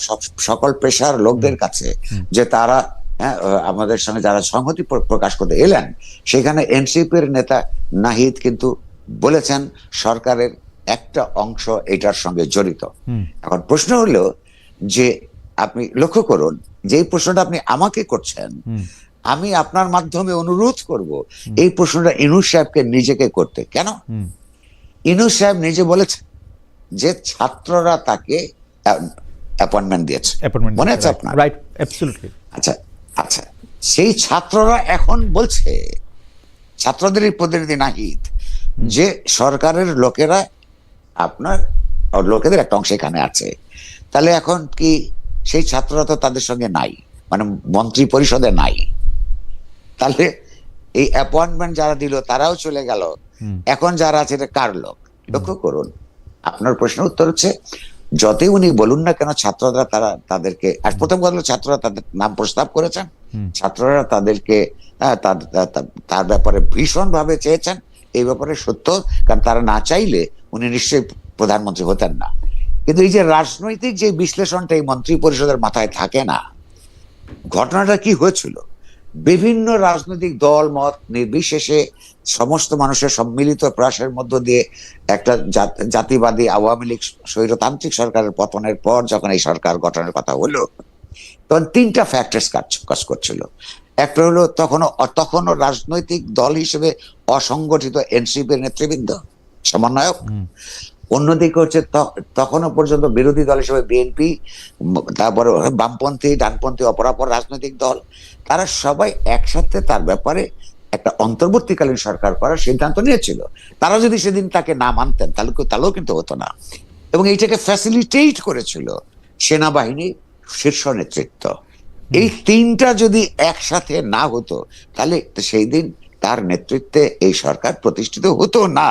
সকল পেশার লোকদের কাছে যে তারা আমাদের সঙ্গে যারা সংহতি প্রকাশ করতে এলেন, সেখানে এনসিপির নেতা নাহিদ কিন্তু বলেছেন সরকারের একটা অংশ এটার সঙ্গে জড়িত। এখন প্রশ্ন হলো যে আপনি লক্ষ্য করুন, যে প্রশ্নটা আপনি আমাকে করছেন, আমি আপনার মাধ্যমে অনুরোধ করব এই প্রশ্নটা ইনুস সাহেবকে নিজেকে করতে। কেন? ইনুস সাহেব নিজে বলেছেন যে ছাত্ররা তাকে অ্যাপয়েন্টমেন্ট দিয়েছে, মনে আছে আপনার? Right, absolutely. আচ্ছা আচ্ছা, সেই ছাত্ররা এখন বলছে, ছাত্রদেরই প্রতিনিধি নাহিদ, যে সরকারের লোকেরা আপনার লোকেদের একটা অংশ এখানে আছে। তাহলে এখন কি সেই ছাত্ররা তো তাদের সঙ্গে নাই, মানে মন্ত্রী পরিষদে নাই, তাহলে এই অ্যাপয়েন্টমেন্ট যারা দিল তারাও চলে গেল, এখন যারা আছে এটা কার লোক? লক্ষ্য করুন, আপনার প্রশ্নের উত্তর হচ্ছে যতই উনি বলুন না কেন, ছাত্ররা তাদেরকে, আর প্রথম কথা হলো ছাত্ররা তাদের নাম প্রস্তাব করেছেন, ছাত্ররা তাদেরকে তার ব্যাপারে ভীষণ ভাবে চেয়েছেন। এই ব্যাপারে সত্য, কারণ তারা না চাইলে উনি নিশ্চয়ই প্রধানমন্ত্রী হতেন না। কিন্তু এই যে রাজনৈতিক যে বিশ্লেষণটা এই মন্ত্রী পরিষদের মাথায় থাকে না, ঘটনাটা কি হয়েছিল, বিভিন্ন রাজনৈতিক দল মত নির্বিশেষে সমস্ত মানুষের সম্মিলিত প্রয়াসের মধ্য দিয়ে একটা জাতিবাদী আওয়ামী লীগ স্বৈরতান্ত্রিক সরকারের পতনের পর যখন এই সরকার গঠনের কথা হলো, তখন তিনটা ফ্যাক্টরস কাজ করছিল। একটা হলো তখনও রাজনৈতিক দল হিসেবে অসংগঠিত এনসিপির নেতৃবৃন্দ, সমন্বয়ক। অন্যদিকে হচ্ছে তখনও পর্যন্ত বিরোধী দল হিসেবে বিএনপি, তারপরে বামপন্থী, ডানপন্থী, অপরাপর রাজনৈতিক দল, তারা সবাই একসাথে তার ব্যাপারে একটা অন্তর্বর্তীকালীন সরকার করার সিদ্ধান্ত নিয়েছিল। তারা যদি সেদিন তাকে না মানতেন তাহলেও কিন্তু হতো না, এবং এইটাকে ফ্যাসিলিটেট করেছিল সেনাবাহিনী শীর্ষ নেতৃত্ব। এই তিনটা যদি একসাথে না হতো, তাহলে সেই দিন তার নেতৃত্বে এই সরকার প্রতিষ্ঠিত হতো না।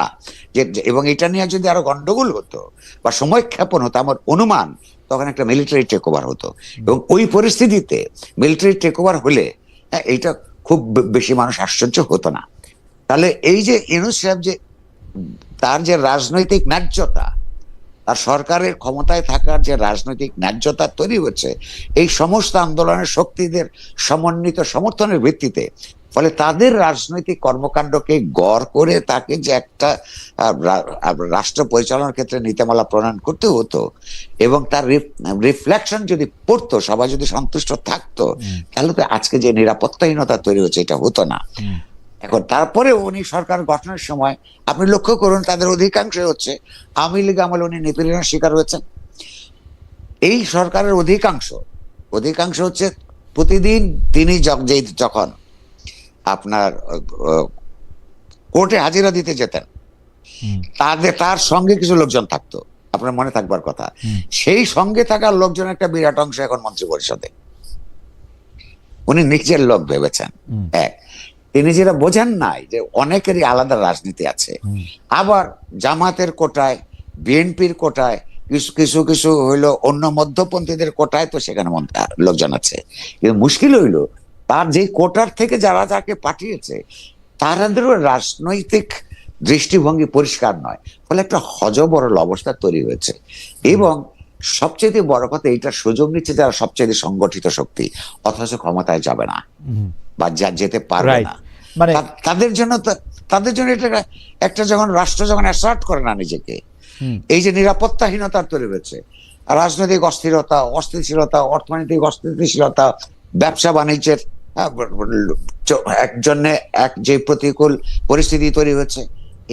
এবং এটা নিয়ে যদি আরো গন্ডগোল হতো বা সময়ক্ষেপণ হতো, আমার অনুমান তখন একটা মিলিটারি টেক ওভার হতো, এবং ওই পরিস্থিতিতে মিলিটারি টেক ওভার হলে এইটা খুব বেশি মানুষ আশ্চর্য হতো না। তাহলে এই যে ইউনূস সাহেব যে তার যে রাজনৈতিক ন্যায্যতা, তার সরকারের ক্ষমতায় থাকার যে রাজনৈতিক ন্যায্যতা তৈরি হচ্ছে এই সমস্ত আন্দোলনের শক্তিদের সমন্বিত সমর্থনের ভিত্তিতে, ফলে তাদের রাজনৈতিক কর্মকাণ্ডকে গড় করে তাকে যে একটা রাষ্ট্র পরিচালনার ক্ষেত্রে নীতিমালা প্রণয়ন করতে হতো, এবং তার রিফ্লেকশন যদি পড়তো, সবাই যদি সন্তুষ্ট থাকতো, তাহলে তো আজকে যে নিরাপত্তাহীনতা তৈরি হচ্ছে এটা হতো না। এখন তারপরে উনি সরকার গঠনের সময় আপনি লক্ষ্য করুন, তাদের অধিকাংশ হচ্ছে আওয়ামী লীগ আমলে উনি নিপীড়নের শিকার হয়েছেন। এই সরকারের অধিকাংশ হচ্ছে প্রতিদিন তিনি যখন আপনার কোর্টে হাজিরা দিতে যেতেন, তার সঙ্গে কিছু লোকজন থাকতো, আপনার মনে থাকবার কথা। সেই সঙ্গে থাকার লোকজন একটা বিরাট অংশ এখন মন্ত্রী পরিষদে। উনি নিজের লোক ভেবেছেন। তিনি যেটা বোঝেন নাই যে অনেকেরই আলাদা রাজনীতি আছে। আবার জামাতের কোটায়, বিএনপির কোটায় কিছু কিছু কিছু হইলো অন্য মধ্যপন্থীদের কোটায়, তো সেখানে লোকজন আছে। কিন্তু মুশকিল হইলো তার যে কোটার থেকে যারা যাকে পাঠিয়েছে তাদেরও রাজনৈতিক দৃষ্টিভঙ্গি পরিষ্কার নয়, ফলে একটা হযবরল অবস্থা তৈরি হয়েছে। এবং সবচেয়ে বড় কথা, এইটার সুযোগ নিচ্ছে যারা সবচেয়ে সংগঠিত শক্তি, অথচ ক্ষমতায় যাবে না বা যা যেতে পারবে রাইট, না। মানে তাদের জন্য এটা একটা যখন রাষ্ট্র যখন অ্যাসার্ট করে না নিজেকে, এই যে নিরাপত্তাহীনতা তৈরি হয়েছে, রাজনৈতিক অস্থিরতা, অস্থিতিশীলতা, অর্থনৈতিক অস্থিতিশীলতা, ব্যবসা বাণিজ্যের একজনে এক যে প্রতিকূল পরিস্থিতি তৈরি হচ্ছে,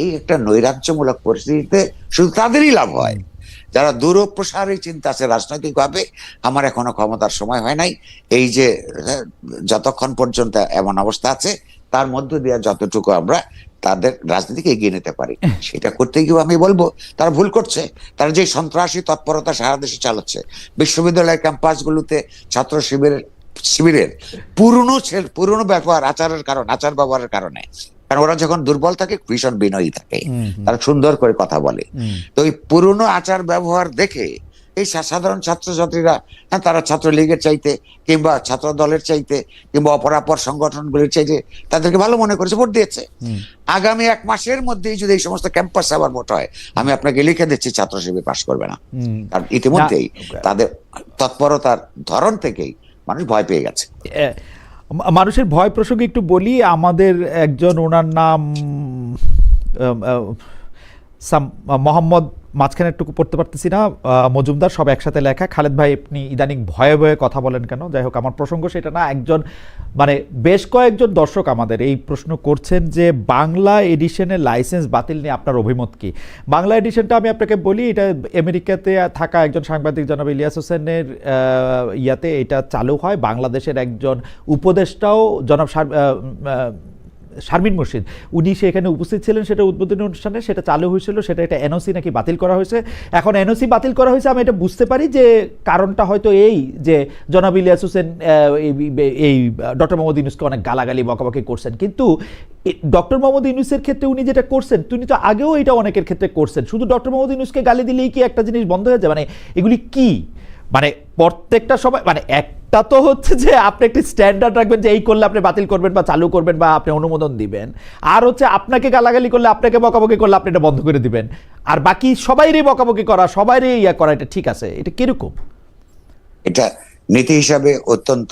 এই একটা নৈরাজ্যমূলক পরিস্থিতিতে শুধু তাদেরই লাভ হয় যারা দূরপ্রসারী চিন্তা আছে রাজনৈতিক ভাবে। আমার এখনো ক্ষমতার সময় হয় নাই, এই যে যতক্ষণ পর্যন্ত এমন অবস্থা আছে তার মধ্য দিয়ে যতটুকু আমরা তাদের রাজনীতিকে এগিয়ে নিতে পারি, সেটা করতে গিয়ে আমি বলবো তারা ভুল করছে। তারা যে সন্ত্রাসী তৎপরতা সারা দেশে চালাচ্ছে, বিশ্ববিদ্যালয় ক্যাম্পাসগুলোতে ছাত্র শিবিরের পুরনো ব্যবহার, আচার ব্যবহারের কারণে, কারণ ওরা যখন দুর্বল থাকে ভীষণ বিনয়ী থাকে, তারা সুন্দর করে কথা বলে। তো এই পুরনো আচার ব্যবহার দেখে এই সাধারণ ছাত্রছাত্রীরা, হ্যাঁ, তারা ছাত্রলীগের চাইতে কিংবা ছাত্র দলের চাইতে কিংবা অপরাপর সংগঠনগুলির চাইতে তাদেরকে ভালো মনে করেছে, ভোট দিয়েছে। আগামী 1 মাসের মধ্যেই যদি এই সমস্ত ক্যাম্পাস আবার ভোট হয়, আমি আপনাকে লিখে দিচ্ছি ছাত্র শিবির পাশ করবে না। কারণ ইতিমধ্যেই তাদের তৎপরতার ধরন থেকেই মানুষ ভয় পেয়ে গেছে। মানুষের ভয় প্রসঙ্গে একটু বলি, আমাদের একজন, ওনার নাম মোহাম্মদ, মাঝখানে একটু পড়তে পারতেছি না, মজুমদার, সব একসাথে লেখা। খালেদ ভাই, আপনি ইদানিং ভয়ে ভয়ে কথা বলেন কেন? যাই হোক, আমার প্রসঙ্গ সেটা না। একজন, মানে বেশ কয়েকজন দর্শক আমাদের এই প্রশ্ন করছেন যে বাংলা এডিশনের লাইসেন্স বাতিল নিয়ে আপনার অভিমত কি? বাংলা এডিশনটা আমি আপনাকে বলি, এটা আমেরিকাতে থাকা একজন সাংবাদিক জনাব ইলিয়াস হোসেনের ইয়াতে এটা চালু হয়। বাংলাদেশের একজন উপদেষ্টাও জনাব শারমিন মুর্শিদ, উনি সেখানে উপস্থিত ছিলেন সেটা উদ্বোধনী অনুষ্ঠানে, সেটা চালু হয়েছিল। সেটা একটা এনওসি নাকি বাতিল করা হয়েছে। এখন এনওসি বাতিল করা হয়েছে, আমি এটা বুঝতে পারি যে কারণটা হয়তো এই যে জনাব ইলিয়াস হোসেন এই ডক্টর মোহাম্মদ ইউনূসকে অনেক গালাগালি বকাবকি করছেন, কিন্তু ডক্টর মোহাম্মদ ইউনূসের ক্ষেত্রে উনি যেটা করছেন, তিনি তো আগেও এটা অনেকের ক্ষেত্রে করছেন। শুধু ডক্টর মোহাম্মদ ইউনূসকে গালি দিলেই কি একটা জিনিস বন্ধ হয়ে যায়? মানে এগুলি কি, মানে প্রত্যেকটা সময়, মানে একটা তো হচ্ছে যে আপনি একটি স্ট্যান্ডার্ড রাখবেন যে এই করলে আপনি বাতিল করবেন বা চালু করবেন বা আপনি অনুমোদন দিবেন, আর হচ্ছে আপনাকে গালাগালি করলে, আপনাকে বকাবকি করলে আপনি এটা বন্ধ করে দিবেন, আর বাকি সবাইরই বকাবকি করা, সবাইরই ইয়া করা, এটা ঠিক আছে? এটা কিরকম? এটা নীতি হিসাবে অত্যন্ত,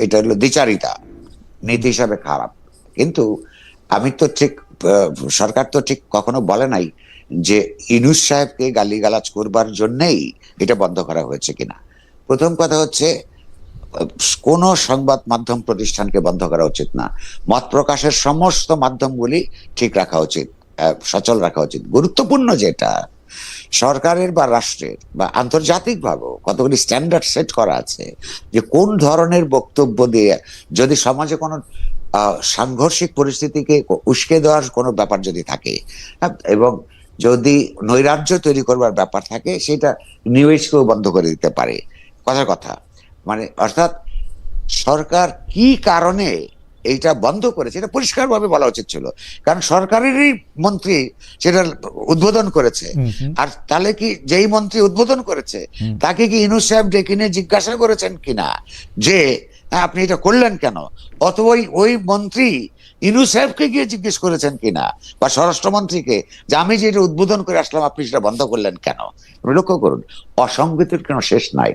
এটা হলো দ্বিচারিতা, নীতি হিসাবে খারাপ। কিন্তু আমি তো ঠিক, সরকার তো ঠিক কখনো বলে নাই যে ইউনূস সাহেবকে গালিগালাজ করবার জন্যই এটা বন্ধ করা হয়েছে কিনা। প্রথম কথা হচ্ছে, কোন সংবাদ মাধ্যম প্রতিষ্ঠানকে বন্ধ করা উচিত না। মত প্রকাশের সমস্ত মাধ্যমগুলি ঠিক রাখা উচিত, সচল রাখা উচিত। গুরুত্বপূর্ণ যেটা, সরকারের বা রাষ্ট্রের বা আন্তর্জাতিকভাবেও কতগুলি স্ট্যান্ডার্ড সেট করা আছে যে কোন ধরনের বক্তব্য দিয়ে যদি সমাজে কোনো সাংঘর্ষিক পরিস্থিতিকে উস্কে দেওয়ার কোনো ব্যাপার যদি থাকে, এবং যদি নৈরাজ্য তৈরি করবার ব্যাপার থাকে, সেটা নিউজকেও বন্ধ করে দিতে পারে। কথার কথা, মানে অর্থাৎ সরকার কি কারণে এইটা বন্ধ করেছে এটা পরিষ্কারভাবে বলা উচিত ছিল, কারণ সরকারেরই মন্ত্রী সেটা উদ্বোধন করেছে। আর তাহলে কি যেই মন্ত্রী উদ্বোধন করেছে তাকে কি ইউনূস সাহেব ডেকে নিয়ে জিজ্ঞাসা করেছেন কিনা যে আপনি এটা করলেন কেন? অথবা ওই মন্ত্রী ইউনূস সাহেবকে গিয়ে জিজ্ঞেস করেছেন কিনা, বা স্বরাষ্ট্রমন্ত্রীকে, যে আমি যে এটা উদ্বোধন করে আসলাম আপনি সেটা বন্ধ করলেন কেন? লক্ষ্য করুন, অসঙ্গতির কোনো শেষ নাই।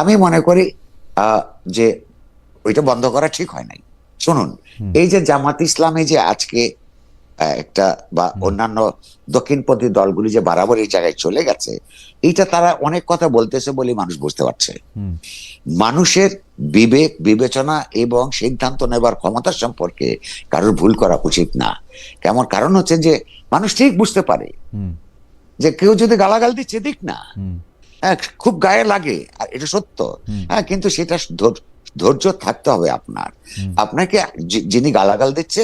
আমি মনে করি যে ওইটা বন্ধ করা ঠিক হয় নাই। শুনুন, এই যে জামাত ইসলামী যে আজকে একটা বা অন্যান্য দক্ষিণপন্থী দলগুলি যে বরাবর এই জায়গায় চলে গেছে, এইটা তারা অনেক কথা বলতেছে বলে মানুষ বুঝতে পারছে। মানুষের বিবেক, বিবেচনা এবং সিদ্ধান্ত নেবার ক্ষমতা সম্পর্কে কারোর ভুল করা উচিত না। কেমন কারণ হচ্ছে যে মানুষ ঠিক বুঝতে পারে যে কেউ যদি গালাগাল দিচ্ছে দিক না, হ্যাঁ, খুব গায়ে লাগে, আর এটা সত্য, হ্যাঁ, কিন্তু সেটা ধৈর্য থাকতে হবে আপনার। আপনাকে যিনি গালাগাল দিচ্ছে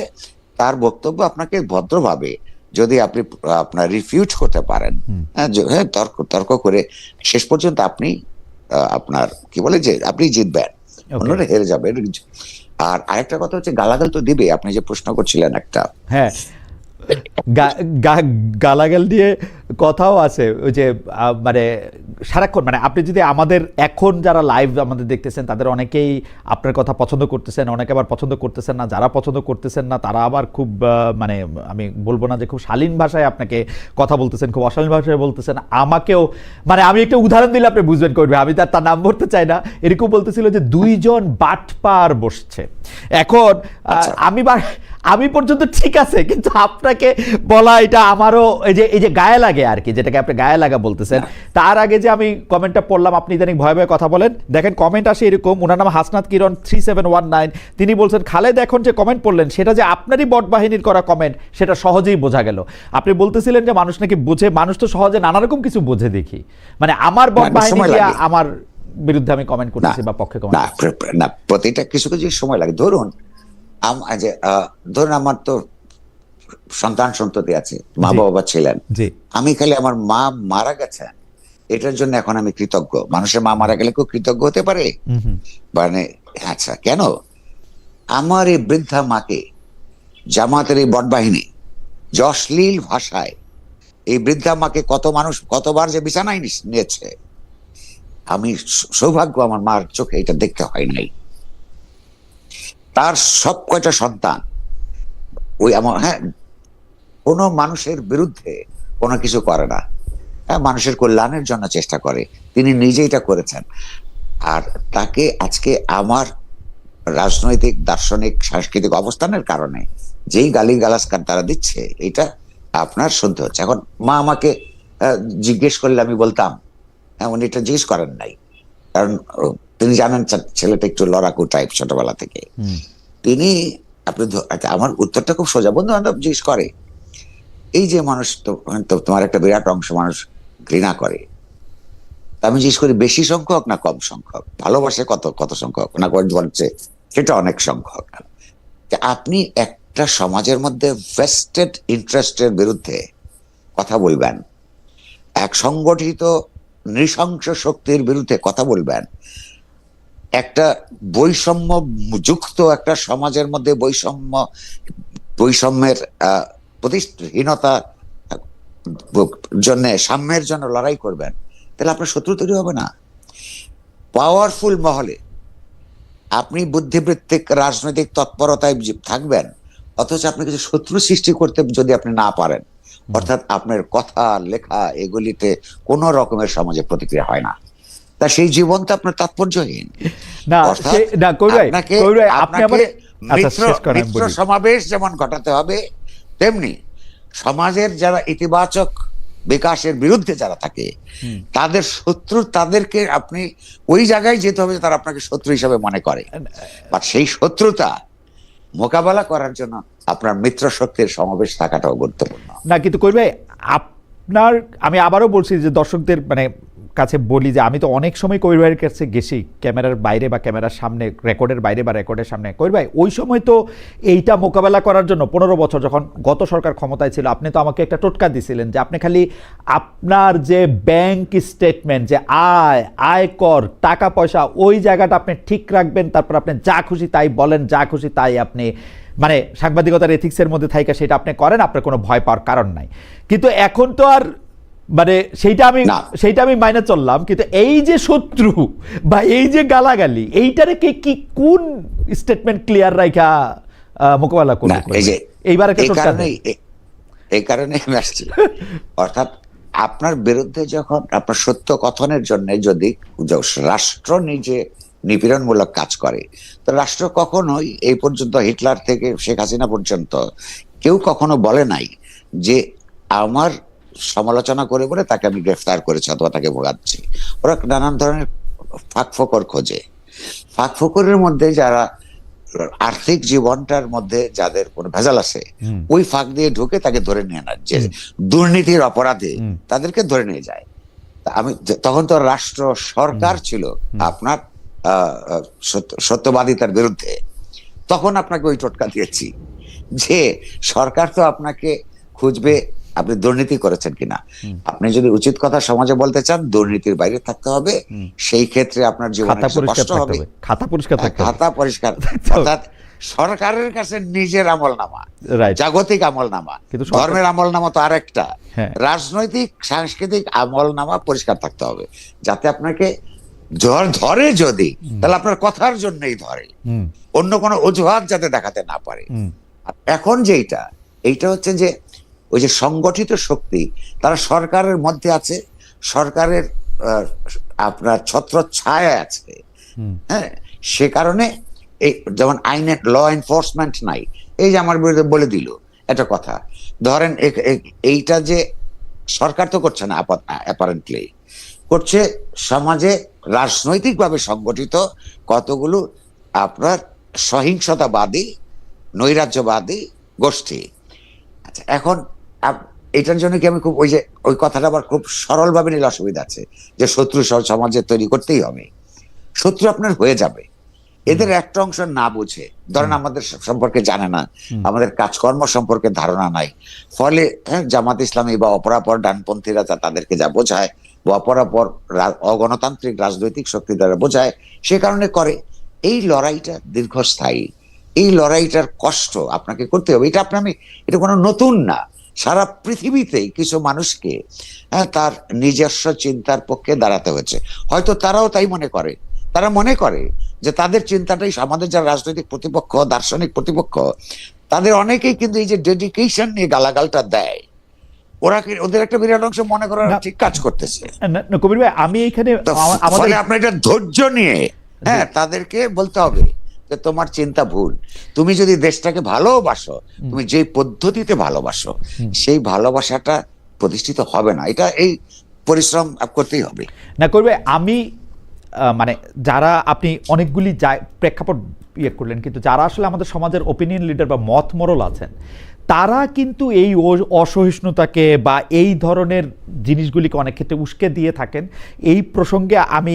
তার বক্তব্য আপনাকে ভদ্রভাবে যদি আপনি আপনার রিফিউট করতে পারেন, হ্যাঁ, তর্ক করে শেষ পর্যন্ত আপনি আপনার কি বলে যে আপনি জিতবেন, অন্যরা হেরে যাবে। আর আরেকটা কথা হচ্ছে, গালাগাল তো দিবে। আপনি যে প্রশ্ন করছিলেন একটা, হ্যাঁ, গালাগাল দিয়ে কথাও আছে ওই যে মানে সারাক্ষণ মানে আপনি যদি আমাদের এখন যারা লাইভ আমাদের দেখতেছেন তাদের অনেকেই আপনার কথা পছন্দ করতেছেন, অনেকে আবার পছন্দ করতেছেন না। যারা পছন্দ করতেছেন না তারা আবার খুব মানে আমি বলবো না যে খুব শালীন ভাষায় আপনাকে কথা বলতেছেন, খুব অশালীন ভাষায় বলতেছেন। আমাকেও মানে আমি একটা উদাহরণ দিলে আপনি বুঝবেন করবে, আমি তার নাম বলতে চাই না। এরকম বলতেছিল যে দুইজন বাটপার বসছে। এখন আমি পর্যন্ত ঠিক আছে, কিন্তু আপনাকে বলা এটা আমারও এই যে গায়ে লাগে আর কি, যেটাকে আপনি গায়ে লাগা বলতেছেন। তার আগে যে আমি কমেন্টটা পড়লাম, আপনি ইদানিং ভয়ে ভয়ে কথা বলেন, দেখেন কমেন্ট আসে এরকম। ওনার নাম হাসনাত কিরণ 3719। তিনি বলছেন খালেদ এখন যে কমেন্ট পড়লেন সেটা যে আপনারই বট বাহিনীর করা কমেন্ট সেটা সহজেই বোঝা গেল। আপনি বলতেছিলেন যে মানুষ নাকি বোঝে, মানুষ তো সহজে নানা রকম কিছু বোঝে দেখি, মানে আমার বট বাহিনী দিয়ে আমার বিরুদ্ধে আমি কমেন্ট করতেছি বা পক্ষে কমেন্ট না, প্রতিটা কিছু কিছু সময় লাগে। ধরুন আমার তো সন্তান সন্ততি আছে, মা বাবা ছিলেন, আমি খালি আমার মা মারা গেছে এটার জন্য এখন আমি কৃতজ্ঞ। মানুষের মা মারা গেলে কেউ কৃতজ্ঞ হতে পারে? মানে আচ্ছা, কেন আমার এই বৃদ্ধা মাকে জামাতের এই বটবাহিনী যে অশ্লীল ভাষায় এই বৃদ্ধা মাকে কত মানুষ কতবার যে বিছানায় নিয়েছে, আমি সৌভাগ্য আমার মার চোখে এটা দেখতে হয় নাই। তার সব কয়টা সন্তান ওই আমার কোনো মানুষের বিরুদ্ধে কোনো কিছু করে না, মানুষের কল্যাণের জন্য চেষ্টা করে। তিনি নিজে এটা করেছেন। আর তাকে আজকে আমার রাজনৈতিক, দার্শনিক, সাংস্কৃতিক অবস্থানের কারণে যেই গালিগালাজ তারা দিচ্ছে, এটা আপনার শুনতে হচ্ছে। এখন মা আমাকে জিজ্ঞেস করলে আমি বলতাম, উনি এটা জিজ্ঞেস করেন নাই, কারণ তিনি জানেন ছেলেটা একটু লড়াকু টাইপ ছোটবেলা থেকে। তিনি আমার উত্তরটা খুব সোজা। বন্ধু বান্ধব জিজ্ঞেস করে, এই যে মানুষ তো তোমার একটা বিরাট অংশ মানুষ ঘৃণা করে, আমি জিজ্ঞেস করি বেশি সংখ্যক না কম সংখ্যক, ভালোবাসে কত সংখ্যক না বলছে সেটা অনেক সংখ্যক। আপনি একটা সমাজের মধ্যে ভেস্টেড ইন্টারেস্টের বিরুদ্ধে কথা বলবেন, এক সংগঠিত নৃশংস শক্তির বিরুদ্ধে কথা বলবেন, একটা বৈষম্য যুক্ত একটা সমাজের মধ্যে বৈষম্যের প্রতিষ্ঠাহীনতা জন্য, সাম্যের জন্য লড়াই করবেন, তাহলে আপনার শত্রু তৈরি হবে না। পাওয়ারফুল মহলে আপনি বুদ্ধিবৃত্তিক রাজনৈতিক তৎপরতায় থাকবেন, অথচ আপনি কিছু শত্রু সৃষ্টি করতে যদি আপনি না পারেন, অর্থাৎ আপনার কথা লেখা এগুলিতে কোন রকমের সমাজে প্রতিক্রিয়া হয় না, তা সেই জীবন তো আপনার তাৎপর্যহীন। মিত্র সমাবেশ যেমন ঘটাতে হবে, তেমনি সমাজের যারা ইতিবাচক বিকাশের বিরুদ্ধে যারা থাকে তাদের শত্রু, তাদেরকে আপনি ওই জায়গায় যেতে হবে তারা আপনাকে শত্রু হিসাবে মনে করে। বা সেই শত্রুতা মোকাবেলা করার জন্য আপনার মিত্র শক্তির সমাবেশ থাকাটাও গুরুত্বপূর্ণ। না কিন্তু কই ভাই, আপনার আমি আবারও বলছি যে দর্শকদের মানে কাছে বলি যে আমি তো অনেক সময় কবির ভাইয়ের কাছে গেছি, ক্যামেরার বাইরে বা ক্যামেরার সামনে, রেকর্ডের বাইরে বা রেকর্ডের সামনে। কবির ভাই ওই সময় তো এইটা মোকাবেলা করার জন্য 15 বছর যখন গত সরকার ক্ষমতায় ছিল, আপনি তো আমাকে একটা টোটকা দিছিলেন যে আপনি খালি আপনার যে ব্যাংক স্টেটমেন্ট, যে আয়কর, টাকা পয়সা, ওই জায়গাটা আপনি ঠিক রাখবেন, তারপর আপনি যা খুশি তাই বলেন, যা খুশি তাই আপনি মানে সাংবাদিকতার এথিক্সের মধ্যে থাইকা সেটা আপনি করেন, আপনার কোনো ভয় পাওয়ার কারণ নাই। কিন্তু এখন তো আর মানে সেইটা আমি মাইনে চললাম, কিন্তু এই যে শত্রু বা এই যে গালাগালি, এইটারে কি কোন স্টেটমেন্ট ক্লিয়ার রাখা মোকাবেলা করবে? এইবার এই কারণে আমি আসছি। অর্থাৎ আপনার বিরুদ্ধে যখন আপনার সত্য কথনের জন্য যদি রাষ্ট্র নিজে নিপীড়নমূলক কাজ করে, তো রাষ্ট্র কখনোই এই পর্যন্ত হিটলার থেকে শেখ হাসিনা পর্যন্ত কেউ কখনো বলে নাই যে আমার সমালোচনা করে বলে তাকে আমি গ্রেফতার করেছি অথবা তাকে ভোগাচ্ছি। ওরা নানান ধরনের ফাঁকফোকর খোঁজে। ফাঁকফোকরের মধ্যে যারা আর্থিক জীবনটার মধ্যে যাদের কোনো ভেজাল আছে, ওই ফাঁক দিয়ে ঢুকে তাকে ধরে নিয়ে না, যে দুর্নীতির অপরাধে তাদেরকে ধরে নিয়ে যায়। আমি তখন তো রাষ্ট্র সরকার ছিল আপনার সত্যবাদিতার বিরুদ্ধে, তখন আপনাকে ওই টোটকা দিয়েছি যে সরকার তো আপনাকে খুঁজবে আপনি দুর্নীতি করেছেন কিনা। আপনি যদি উচিত কথা সমাজে বলতে চান, দুর্নীতির বাইরে থাকতে হবে, সেই ক্ষেত্রে আপনার জীবনে কষ্ট হবে। খাতা পরিষ্কার, অর্থাৎ সরকারের কাছে নিজের আমলনামা, রাইট, জাগতিক আমলনামা, কিন্তু ধর্মের আমলনামা তো আরেকটা। হ্যাঁ, রাজনৈতিক সাংস্কৃতিক আমলনামা পরিষ্কার থাকতে হবে, যাতে আপনাকে ধরে যদি, তাহলে আপনার কথার জন্যই ধরে, হুম, অন্য কোনো অজুহাত যাতে দেখাতে না পারে। হুম, আর এখন এইটা হচ্ছে যে ওই যে সংগঠিত শক্তি, তারা সরকারের মধ্যে আছে, সরকারের আপনার ছত্র ছায়া আছে। হুম, হ্যাঁ, সে কারণে এই যেমন আইনের ল এনফোর্সমেন্ট নাই, এই যে আমার বিরুদ্ধে বলে দিল একটা কথা, ধরেন এইটা যে সরকার তো করছে না, অ্যাপারেন্টলি করছে সমাজে রাজনৈতিকভাবে সংগঠিত কতগুলো আপনার সহিংসতাবাদী নৈরাজ্যবাদী গোষ্ঠী। আচ্ছা, এখন এটার জন্য কি আমি খুব ওই কথাটা আবার খুব সরলভাবে নিলে অসুবিধা আছে, যে শত্রু সমাজে তৈরি করতেই হবে। শত্রু আপনার হয়ে যাবে, এদের একটা অংশ না বুঝে, ধরেন আমাদের সম্পর্কে জানে না, আমাদের কাজকর্ম সম্পর্কে ধারণা নাই, ফলে জামাত ইসলামী বা অপরাপর ডানপন্থীরা তাদেরকে যা বোঝায়, বা অপরাপর অগণতান্ত্রিক রাজনৈতিক শক্তি দ্বারা বোঝায়, সে কারণে করে। এই লড়াইটা দীর্ঘস্থায়ী, এই লড়াইটার কষ্ট আপনাকে করতে হবে। এটা কোনো নতুন না, সারা পৃথিবীতেই কিছু মানুষকে তার নিজস্ব চিন্তার পক্ষে দাঁড়াতে হয়েছে। হয়তো তারাও তাই মনে করে, তারা মনে করে যে তাদের চিন্তাটাই, আমাদের যারা রাজনৈতিক প্রতিপক্ষ, দার্শনিক প্রতিপক্ষ, তাদের অনেকেই কিন্তু এই যে ডেডিকেশন নিয়ে গালাগালটা দেয়, ওদের একটা বিরাট অংশ মনে করার ঠিক কাজ করতেছে। কবির ভাই, আমি এখানে ফলে আপনার এটা ধৈর্য নিয়ে তাদেরকে বলতে হবে যে তোমার চিন্তা ভুল, তুমি যদি দেশটাকে ভালোবাসো, তুমি যে পদ্ধতিতে ভালোবাসো, সেই ভালোবাসাটা প্রতিষ্ঠিত হবে না। এটা এই পরিশ্রম করতেই হবে। না করবে, আমি মানে যারা আপনি অনেকগুলি প্রেক্ষাপট করলেন, কিন্তু যারা আসলে আমাদের সমাজের ওপিনিয়ন লিডার বা মত মোড়ল আছেন, তারা কিন্তু এই অসহিষ্ণুতাকে বা এই ধরনের জিনিসগুলিকে অনেক ক্ষেত্রে উস্কে দিয়ে থাকেন। এই প্রসঙ্গে আমি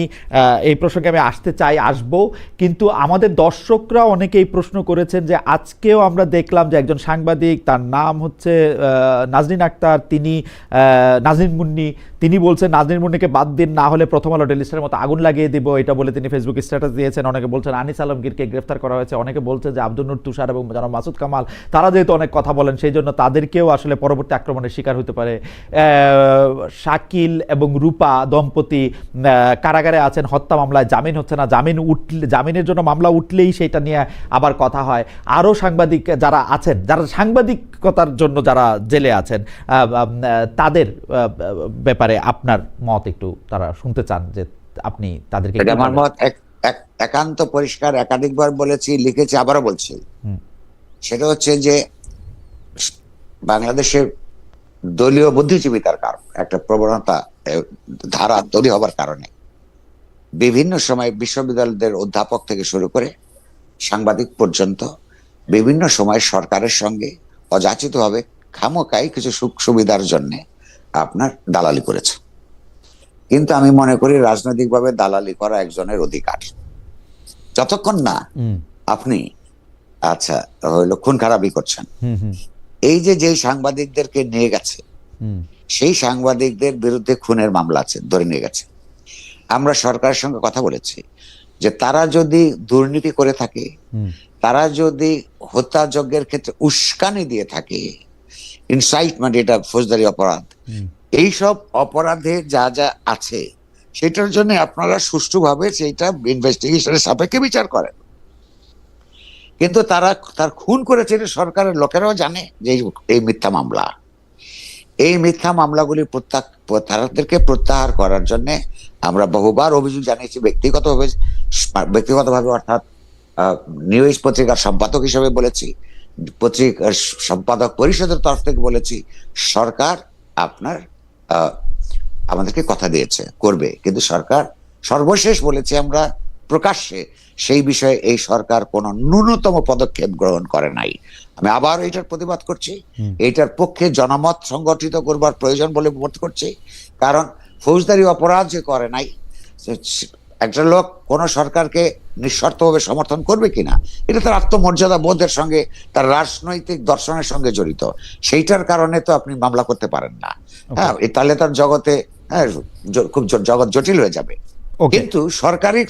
আসবো, কিন্তু আমাদের দর্শকরা অনেকে এই প্রশ্ন করেছেন যে আজকেও আমরা দেখলাম যে একজন সাংবাদিক, তার নাম হচ্ছে নাজনীন আক্তার, তিনি নাজনীন মুন্নি, তিনি বলছেন নাজনীন মুন্নিকে বাদ দিন, না হলে প্রথম আলো ডেইলি স্টারের মতো আগুন লাগিয়ে দিব, এটা বলে তিনি ফেসবুক স্ট্যাটাস দিয়েছেন। অনেকে বলছেন আনিস আলমগীরকে গ্রেফতার করা হয়েছে, অনেকে বলছে যে আব্দুল নূর তুষার এবং জনাব মাসুদ কামাল, তারা যেহেতু অনেক কথা বলেন, সেই জন্য তাদেরকেও আসলে পরবর্তী আক্রমণের শিকার হতে পারে। শাকিল এবং রূপা দম্পতি কারাগারে আছেন, হত্যা মামলায় জামিন হচ্ছে না, জামিনের জন্য মামলা উঠলেই সেটা নিয়ে আবার কথা হয়। আরও সাংবাদিক যারা আছেন, যারা সাংবাদিকতার জন্য যারা জেলে আছেন, তাদের ব্যাপারে আপনার মত একটু তারা শুনতে চান, যে আপনি তাদেরকে। আমার মত একান্ত পরিষ্কার, একাধিকবার বলেছি, লিখেছি, আবারও বলছি। সেটা হচ্ছে যে বাংলাদেশে দলীয় বুদ্ধিজীবিতার কারণ, একটা প্রবণতা, ধারা তৈরি হবার কারণে বিভিন্ন সময় বিশ্ববিদ্যালয়দের অধ্যাপক থেকে শুরু করে সাংবাদিক পর্যন্ত বিভিন্ন সময় সরকারের সঙ্গে অযাচিতভাবে খামোকাই কিছু সুখ সুবিধার জন্য আপনার দালালি করেছে। কিন্তু আমি মনে করি রাজনৈতিকভাবে দালালি করা একজনের অধিকার, যতক্ষণ না আপনি খুন খারাপি করছেন। এই যে সাংবাদিকদেরকে নিয়ে গেছে, সেই সাংবাদিকদের বিরুদ্ধে খুনের মামলা আছে, ধরে নিয়ে গেছে। আমরা সরকারের সঙ্গে কথা বলেছি যে তারা যদি দুর্নীতি করে থাকে, তারা যদি হত্যাযজ্ঞের ক্ষেত্রে উস্কানি দিয়ে থাকে, ইনসাইটমেন্ট, এটা ফৌজদারি অপরাধ, এইসব অপরাধে যা যা আছে সেটার জন্য আপনারা সুষ্ঠুভাবে সেইটা ইনভেস্টিগেশনের সাপেক্ষে বিচার করেন। কিন্তু তার খুন করেছে সরকারের লোকেরাও জানে যে এই মিথ্যা মামলা, এই মিথ্যা মামলাগুলি তাদেরকে প্রত্যাহার করার জন্য আমরা বহুবার অভিযোগ জানিয়েছি, ব্যক্তিগতভাবে, অর্থাৎ নিউজ পত্রিকার সম্পাদক হিসেবে বলেছি, পত্রিকার সম্পাদক পরিষদের তরফ থেকে বলেছি, সরকার আপনার আমাদেরকে কথা দিয়েছে করবে, কিন্তু সরকার সর্বশেষ বলেছে আমরা প্রকাশ্যে, সেই বিষয়ে এই সরকার কোনো ন্যূনতম পদক্ষেপ গ্রহণ করে নাই। আমি আবার এটার প্রতিবাদ করছি, এটার পক্ষে জনমত সংগঠিত করবার প্রয়োজন বলে বোধ করছি। কারণ ফৌজদারি অপরাধ যে করে নাই, একটা লোক কোন সরকারকে নিঃশর্তভাবে সমর্থন করবে কিনা, এটা তার আত্মমর্যাদা বোধের সঙ্গে, তার রাজনৈতিক দর্শনের সঙ্গে জড়িত। সেইটার কারণে তো আপনি মামলা করতে পারেন না। হ্যাঁ, তাহলে তার জগতে খুব জগৎ জটিল হয়ে যাবে। কিন্তু সরকারি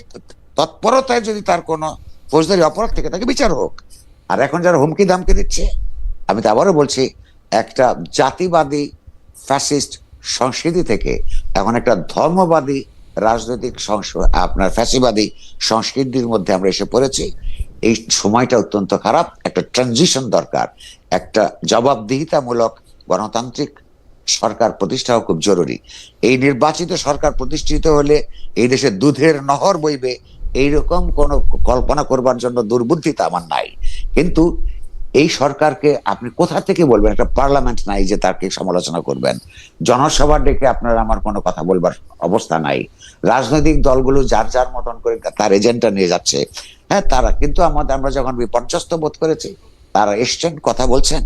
তৎপরতায় যদি তার কোনো ফৌজদারি অপরাধ থেকে তাকে বিচার হোক, আর এখন যারা হুমকি দামকি দিচ্ছে, আমি তো আবারও বলছি, একটা জাতিবাদী ফ্যাসিস্ট সংস্কৃতি থেকে এখন একটা ধর্মবাদী রাজনৈতিক আপনার ফ্যাসিবাদী সংস্কৃতির মধ্যে আমরা এসে পড়েছি। এই সময়টা অত্যন্ত খারাপ, একটা ট্রানজিশন দরকার, একটা জবাবদিহিতামূলক গণতান্ত্রিক সরকার প্রতিষ্ঠাও খুব জরুরি। এই নির্বাচিত সরকার প্রতিষ্ঠিত হলে এই দেশে দুধের নহর বইবে, এইরকম কোন কল্পনা করবার জন্য দুর্বুদ্ধিতা আমার নাই। কিন্তু এই সরকারকে আপনি কোথা থেকে বলবেন? একটা পার্লামেন্ট নাই যে তাকে সমালোচনা করবেন, জনসভা ডেকে আপনার আমার কোনো কথা বলবার অবস্থা নাই। রাজনৈতিক দলগুলো যার যার মতন করে তার এজেন্ডা নিয়ে যাচ্ছে। হ্যাঁ, তারা কিন্তু আমরা যখন বিপর্যস্ত বোধ করেছি, তারা এসছেন, কথা বলছেন।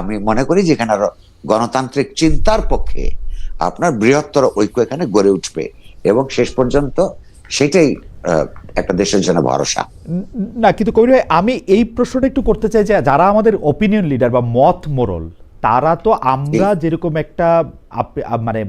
আমি মনে করি যেখানে আরো গণতান্ত্রিক চিন্তার পক্ষে আপনার বৃহত্তর ঐক্য এখানে গড়ে উঠবে, এবং শেষ পর্যন্ত সেটাই একটা দেশের জন্য ভরসা। না, কিন্তু কবির ভাই, আমি এই প্রশ্নটা একটু করতে চাই যে যারা আমাদের ওপিনিয়ন লিডার বা মত মোরল, তারা তো আমরা যেরকম একটা মানে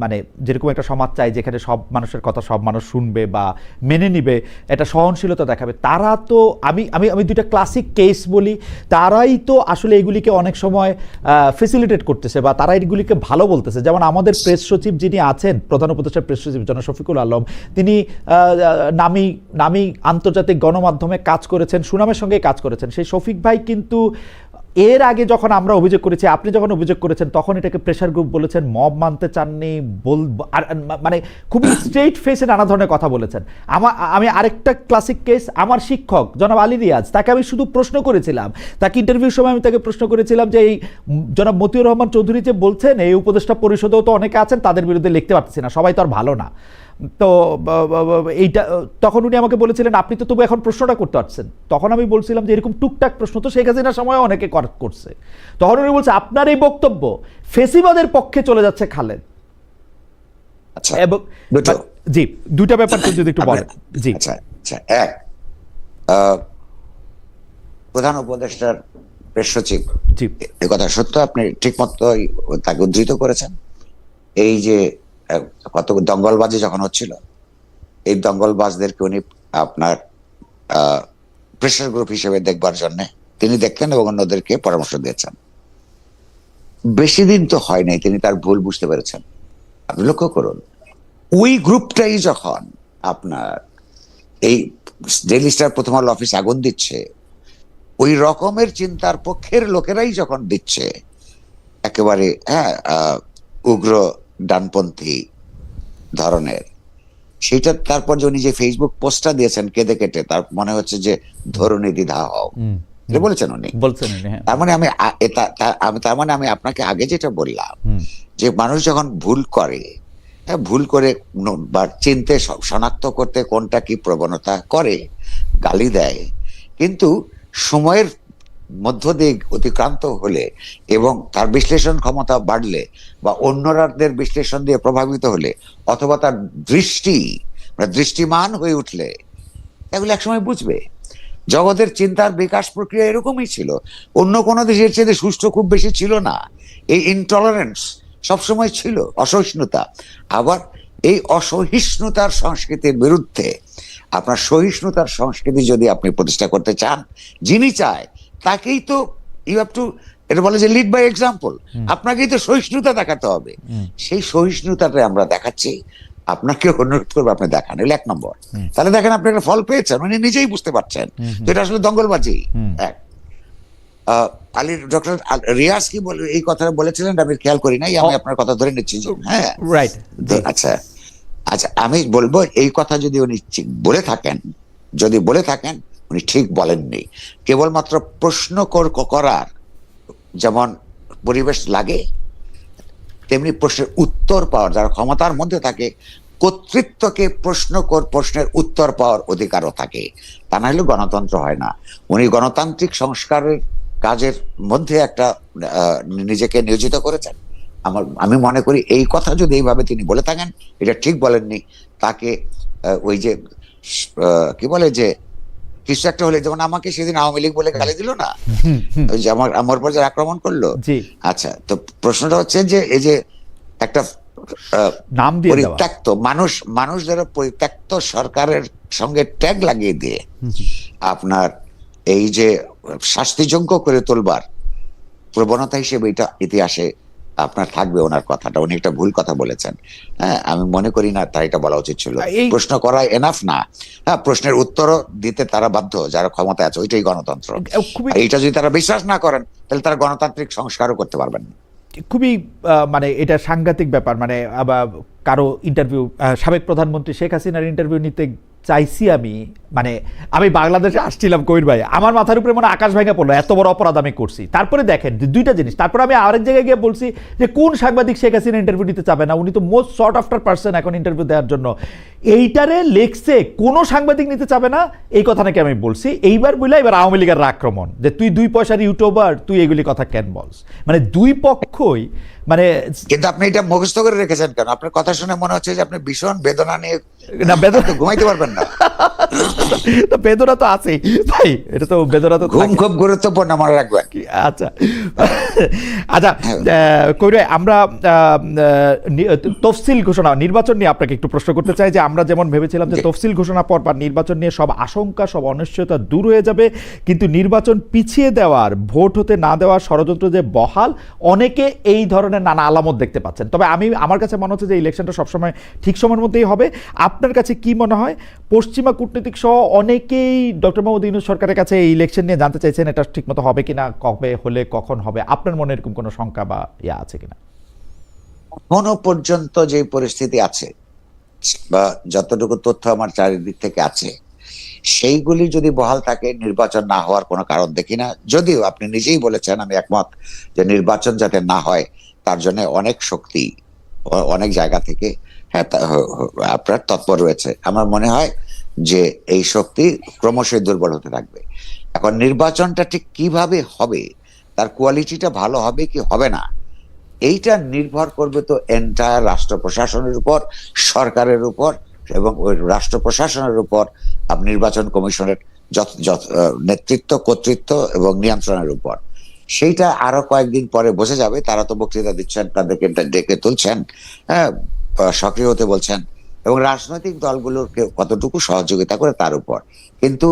মানে যেরকম একটা সমাজ চাই যেখানে সব মানুষের কথা সব মানুষ শুনবে বা মেনে নিবে, একটা সহনশীলতা দেখাবে, তারা তো আমি আমি আমি দুইটা ক্লাসিক কেস বলি, তারাই তো আসলে এগুলিকে অনেক সময় ফেসিলিটেট করতেছে বা তারা এগুলিকে ভালো বলতেছে। যেমন আমাদের প্রেস সচিব যিনি আছেন, প্রধান উপদেষ্টার প্রেস সচিব জনাব শফিকুল আলম, তিনি নামি আন্তর্জাতিক গণমাধ্যমে কাজ করেছেন, সুনামের সঙ্গে কাজ করেছেন। সেই শফিক ভাই কিন্তু এর আগে যখন আমরা অভিযোগ করেছি, আপনি যখন অভিযোগ করেছেন, তখন এটাকে প্রেশার গ্রুপ বলেছেন, মব মানতে চাননি, মানে খুবই স্ট্রেইট ফেসে নানা ধরনের কথা বলেছেন। আমি আরেকটা ক্লাসিক কেস, আমার শিক্ষক জনাব আলী রিয়াজ, তাকে আমি শুধু প্রশ্ন করেছিলাম, তাকে ইন্টারভিউর সময় আমি তাকে প্রশ্ন করেছিলাম যে এই জনাব মতিউর রহমান চৌধুরী যে বলছেন এই উপদেষ্টা পরিষদেও তো অনেকে আছেন, তাদের বিরুদ্ধে লিখতে পারতেছি না, সবাই তো আর ভালো না। তো এইটা তখন উনি আমাকে বলেছিলেন আপনি তো তবু এখন প্রশ্নটা করতে পারছেন। তখন আমি বলছিলাম যে এরকম টুকটাক প্রশ্ন তো শেখ হাসিনার সময় অনেকে করছে। তখন উনি বলছে আপনার এই বক্তব্য ফেসিবাদের পক্ষে চলে যাচ্ছে খালেদ। আচ্ছা, এবং জি, দুইটা ব্যাপার যদি একটু বলেন। জি, আচ্ছা আচ্ছা, এক, প্রধান উপদেষ্টার প্রেস সচিব, জি, এই কথা সত্য, আপনি ঠিক মতো তাকে উদ্ধৃত করেছেন। এই যে কত দঙ্গলবাজি যখন হচ্ছিল, এই দঙ্গলবাজদেরকে উনি আপনার প্রেশার গ্রুপ হিসেবে দেখবার জন্য তিনি দেখতেন এবং অন্যদেরকে পরামর্শ দিয়েছেন। বেশি দিন তো হয় নাই তিনি তার ভুল বুঝতে পেরেছেন। আপনি লক্ষ্য করুন, ওই গ্রুপটাই যখন আপনার এই ডেইলি স্টার, প্রথম আলো অফিস আগুন দিচ্ছে, ওই রকমের চিন্তার পক্ষের লোকেরাই যখন দিচ্ছে, একেবারে হ্যাঁ উগ্র ডানপন্থী ধরনের, সেটা তারপর যে উনি যে ফেসবুক পোস্টটা দিয়েছেন কেঁদে কেটে, তার মনে হচ্ছে যে ধরুনি দ্বিধা হও, এটা বলেছেন উনি। তার মানে আমি আপনাকে আগে যেটা বললাম, যে মানুষ যখন ভুল করে, ভুল করে বা চিনতে শনাক্ত করতে কোনটা কি প্রবণতা করে, গালি দেয়, কিন্তু সময়ের মধ্য দিয়ে অতিক্রান্ত হলে এবং তার বিশ্লেষণ ক্ষমতা বাড়লে বা অন্যদের বিশ্লেষণ দিয়ে প্রভাবিত হলে, অথবা তার দৃষ্টিমান হয়ে উঠলে, এগুলো একসময় বুঝবে। জগতের চিন্তার বিকাশ প্রক্রিয়া এরকমই ছিল। অন্য কোনো দেশের চেয়ে সুষ্ঠু খুব বেশি ছিল না। এই ইনটলারেন্স সবসময় ছিল, অসহিষ্ণুতা। আবার এই অসহিষ্ণুতার সংস্কৃতির বিরুদ্ধে আপনার সহিষ্ণুতার সংস্কৃতি যদি আপনি প্রতিষ্ঠা করতে চান, যিনি চায় তাকেই তো ইউ হ্যাভ টু, এটা বলে যে লিড বাই এক্সাম্পল, আপনাকেই তো সহিষ্ণুতা দেখাতে হবে। সেই সহিষ্ণুতাটা আমরা দেখাচ্ছি, আপনাকে অনুরোধ করবো আপনি দেখান, এগুলো এক নম্বর। তাহলে দেখেন আপনি একটা ফল পেয়েছেন, উনি নিজেই বুঝতে পারছেন তো এটা আসলে দঙ্গলবাজি। এক, আলী ডক্টর রিয়াজ কি বলে এই কথাটা বলেছিলেন আমি খেয়াল করি নাই, আমি আপনার কথা ধরে নিচ্ছি। হ্যাঁ, রাইট। আচ্ছা আচ্ছা, আমি বলবো এই কথা যদি উনি বলে থাকেন উনি ঠিক বলেননি। কেবলমাত্র প্রশ্ন করার যেমন পরিবেশ লাগে, তেমনি প্রশ্নের উত্তর পাওয়ার, যারা ক্ষমতার মধ্যে থাকে, কর্তৃত্বকে প্রশ্নের উত্তর পাওয়ার অধিকারও থাকে। তা না হলে গণতন্ত্র হয় না। উনি গণতান্ত্রিক সংস্কারের কাজের মধ্যে একটা নিজেকে নিয়োজিত করেছেন। আমি মনে করি এই কথা যদি এইভাবে তিনি বলে থাকেন, এটা ঠিক বলেননি। তাকে ওই যে কি বলে যে কিছু একটা হলে, যেমন আমাকে সেদিন আওয়ামী লীগ বলে গালি দিল না, ওই যে আমার উপর যে আক্রমণ করলো। আচ্ছা, তো প্রশ্নটা হচ্ছে যে এই যে একটা নাম দিয়ে পরিত্যক্ত মানুষ যারা পরিত্যক্ত সরকারের সঙ্গে ট্যাগ লাগিয়ে দিয়ে আপনার এই যে শাস্তিযোগ্য করে তোলবার প্রবণতা হিসেবে এটা ইতিহাসে আপনার থাকবে। ওনার কথাটা, উনি একটা ভুল কথা বলেছেন। হ্যাঁ, আমি মনে করি না তার এটা বলা উচিত ছিল। প্রশ্ন করা এনাফ না, হ্যাঁ, প্রশ্নের উত্তরও দিতে তারা বাধ্য যারা ক্ষমতায় আছে, ওইটাই গণতন্ত্র। এইটা যদি তারা বিশ্বাস না করেন তাহলে তারা গণতান্ত্রিক সংস্কারও করতে পারবেন না। খুবই মানে এটা সাংঘাতিক ব্যাপার। মানে আবার কারো ইন্টারভিউ, সাবেক প্রধানমন্ত্রী শেখ হাসিনার ইন্টারভিউ নিতে চাইছি আমি, মানে আমি বাংলাদেশে আসছিলাম কবির ভাই, আমার মাথার উপরে মনে আকাশ ভেঙে পড়লো, এত বড় অপরাধ আমি করছি। তারপরে দেখেন দুইটা জিনিস, তারপরে আমি আরেক জায়গায় গিয়ে বলছি যে কোন সাংবাদিক শেখ হাসিনা ইন্টারভিউ নিতে চাবে না, উনি তো মোস্ট শর্ট আফটার পার্সন এখন ইন্টারভিউ দেওয়ার জন্য। এইটারে লেখছে কোনো সাংবাদিক নিতে চাবে না, এই কথা নাকি আমি বলছি। এইবার বলে এবার আওয়ামী লীগের আক্রমণ যে তুই 2 পয়সার ইউটিউবার, তুই এগুলি কথা কেন বলস। মানে দুই পক্ষই মানে। কিন্তু আপনি এটা মুখস্থ করে রেখেছেন কেন? আপনার কথা শুনে মনে হচ্ছে যে আপনি ভীষণ বেদনা নিয়ে, না বেদনা ঘুমাইতে পারবেন না। বেদনা তো আছেই ভাই, এটা তো বেদনা তো ঘুম খুব গুরুত্বপূর্ণ, মনে রাখবেন। আচ্ছা আচ্ছা, কইরে আমরা তফসিল ঘোষণা, নির্বাচন নিয়ে আপনাকে একটু প্রশ্ন করতে চাই যে আমরা যেমন ভেবেছিলাম যে তফসিল ঘোষণা পর বা নির্বাচন নিয়ে সব আশঙ্কা, সব অনিশ্চয়তা দূর হয়ে যাবে, কিন্তু নির্বাচন পিছিয়ে দেওয়ার, ভোট হতে না দেওয়ার ষড়যন্ত্র যে বহাল, অনেকে এই ধরনের নানা আলামত দেখতে পাচ্ছেন। তবে আমার কাছে মনে হচ্ছে যে ইলেকশনটা সবসময় ঠিক সময়ের মধ্যেই হবে। আপনার কাছে কি মনে হয়? পশ্চিমা কূটনীতিক সহ অনেকেই ডক্টর মোহাম্মদ ইউনূস সরকারের কাছে এই ইলেকশন নিয়ে জানতে চাইছেন এটা ঠিকমতো হবে কিনা, কবে হলে কখন হবে। আপনার মনে এরকম কোনো শঙ্কা বা ইয়া আছে কিনা? এখনো পর্যন্ত যে পরিস্থিতি আছে বা যতটুকু তথ্য আমার চারিদিক থেকে আছে, সেইগুলি যদি বহাল থাকে, নির্বাচন না হওয়ার কোনো কারণ দেখি না। যদিও আপনি নিজেই বলেছেন, আমি একমত, যে নির্বাচন যাতে না হয় তার জন্য অনেক শক্তি অনেক জায়গা থেকে, হ্যাঁ, আপনার তৎপর রয়েছে। আমার মনে হয় যে এই শক্তি ক্রমশই দুর্বল হতে থাকবে। এখন নির্বাচনটা ঠিক কিভাবে হবে, তার কোয়ালিটিটা ভালো হবে কি হবে না, এইটা নির্ভর করবে তো এন্টায়ার রাষ্ট্র প্রশাসনের উপর, সরকারের উপর, এবং ওই রাষ্ট্র প্রশাসনের উপর নির্বাচন কমিশনের নেতৃত্ব, কর্তৃত্ব এবং নিয়ন্ত্রণের উপর। সেইটা আরো কয়েকদিন পরে বোঝা যাবে। তারা তো বক্তৃতা দিচ্ছেন, তাদেরকে ডেকে তুলছেন, হ্যাঁ, সক্রিয় হতে বলছেন, এবং রাজনৈতিক দলগুলোকে কতটুকু সহযোগিতা করে তার উপর। কিন্তু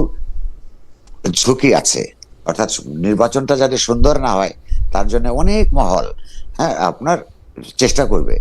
ঝুঁকি আছে, অর্থাৎ নির্বাচনটা যাতে সুন্দর না হয় তার জন্য অনেক মহল, হ্যাঁ, আপনার চেষ্টা করবে।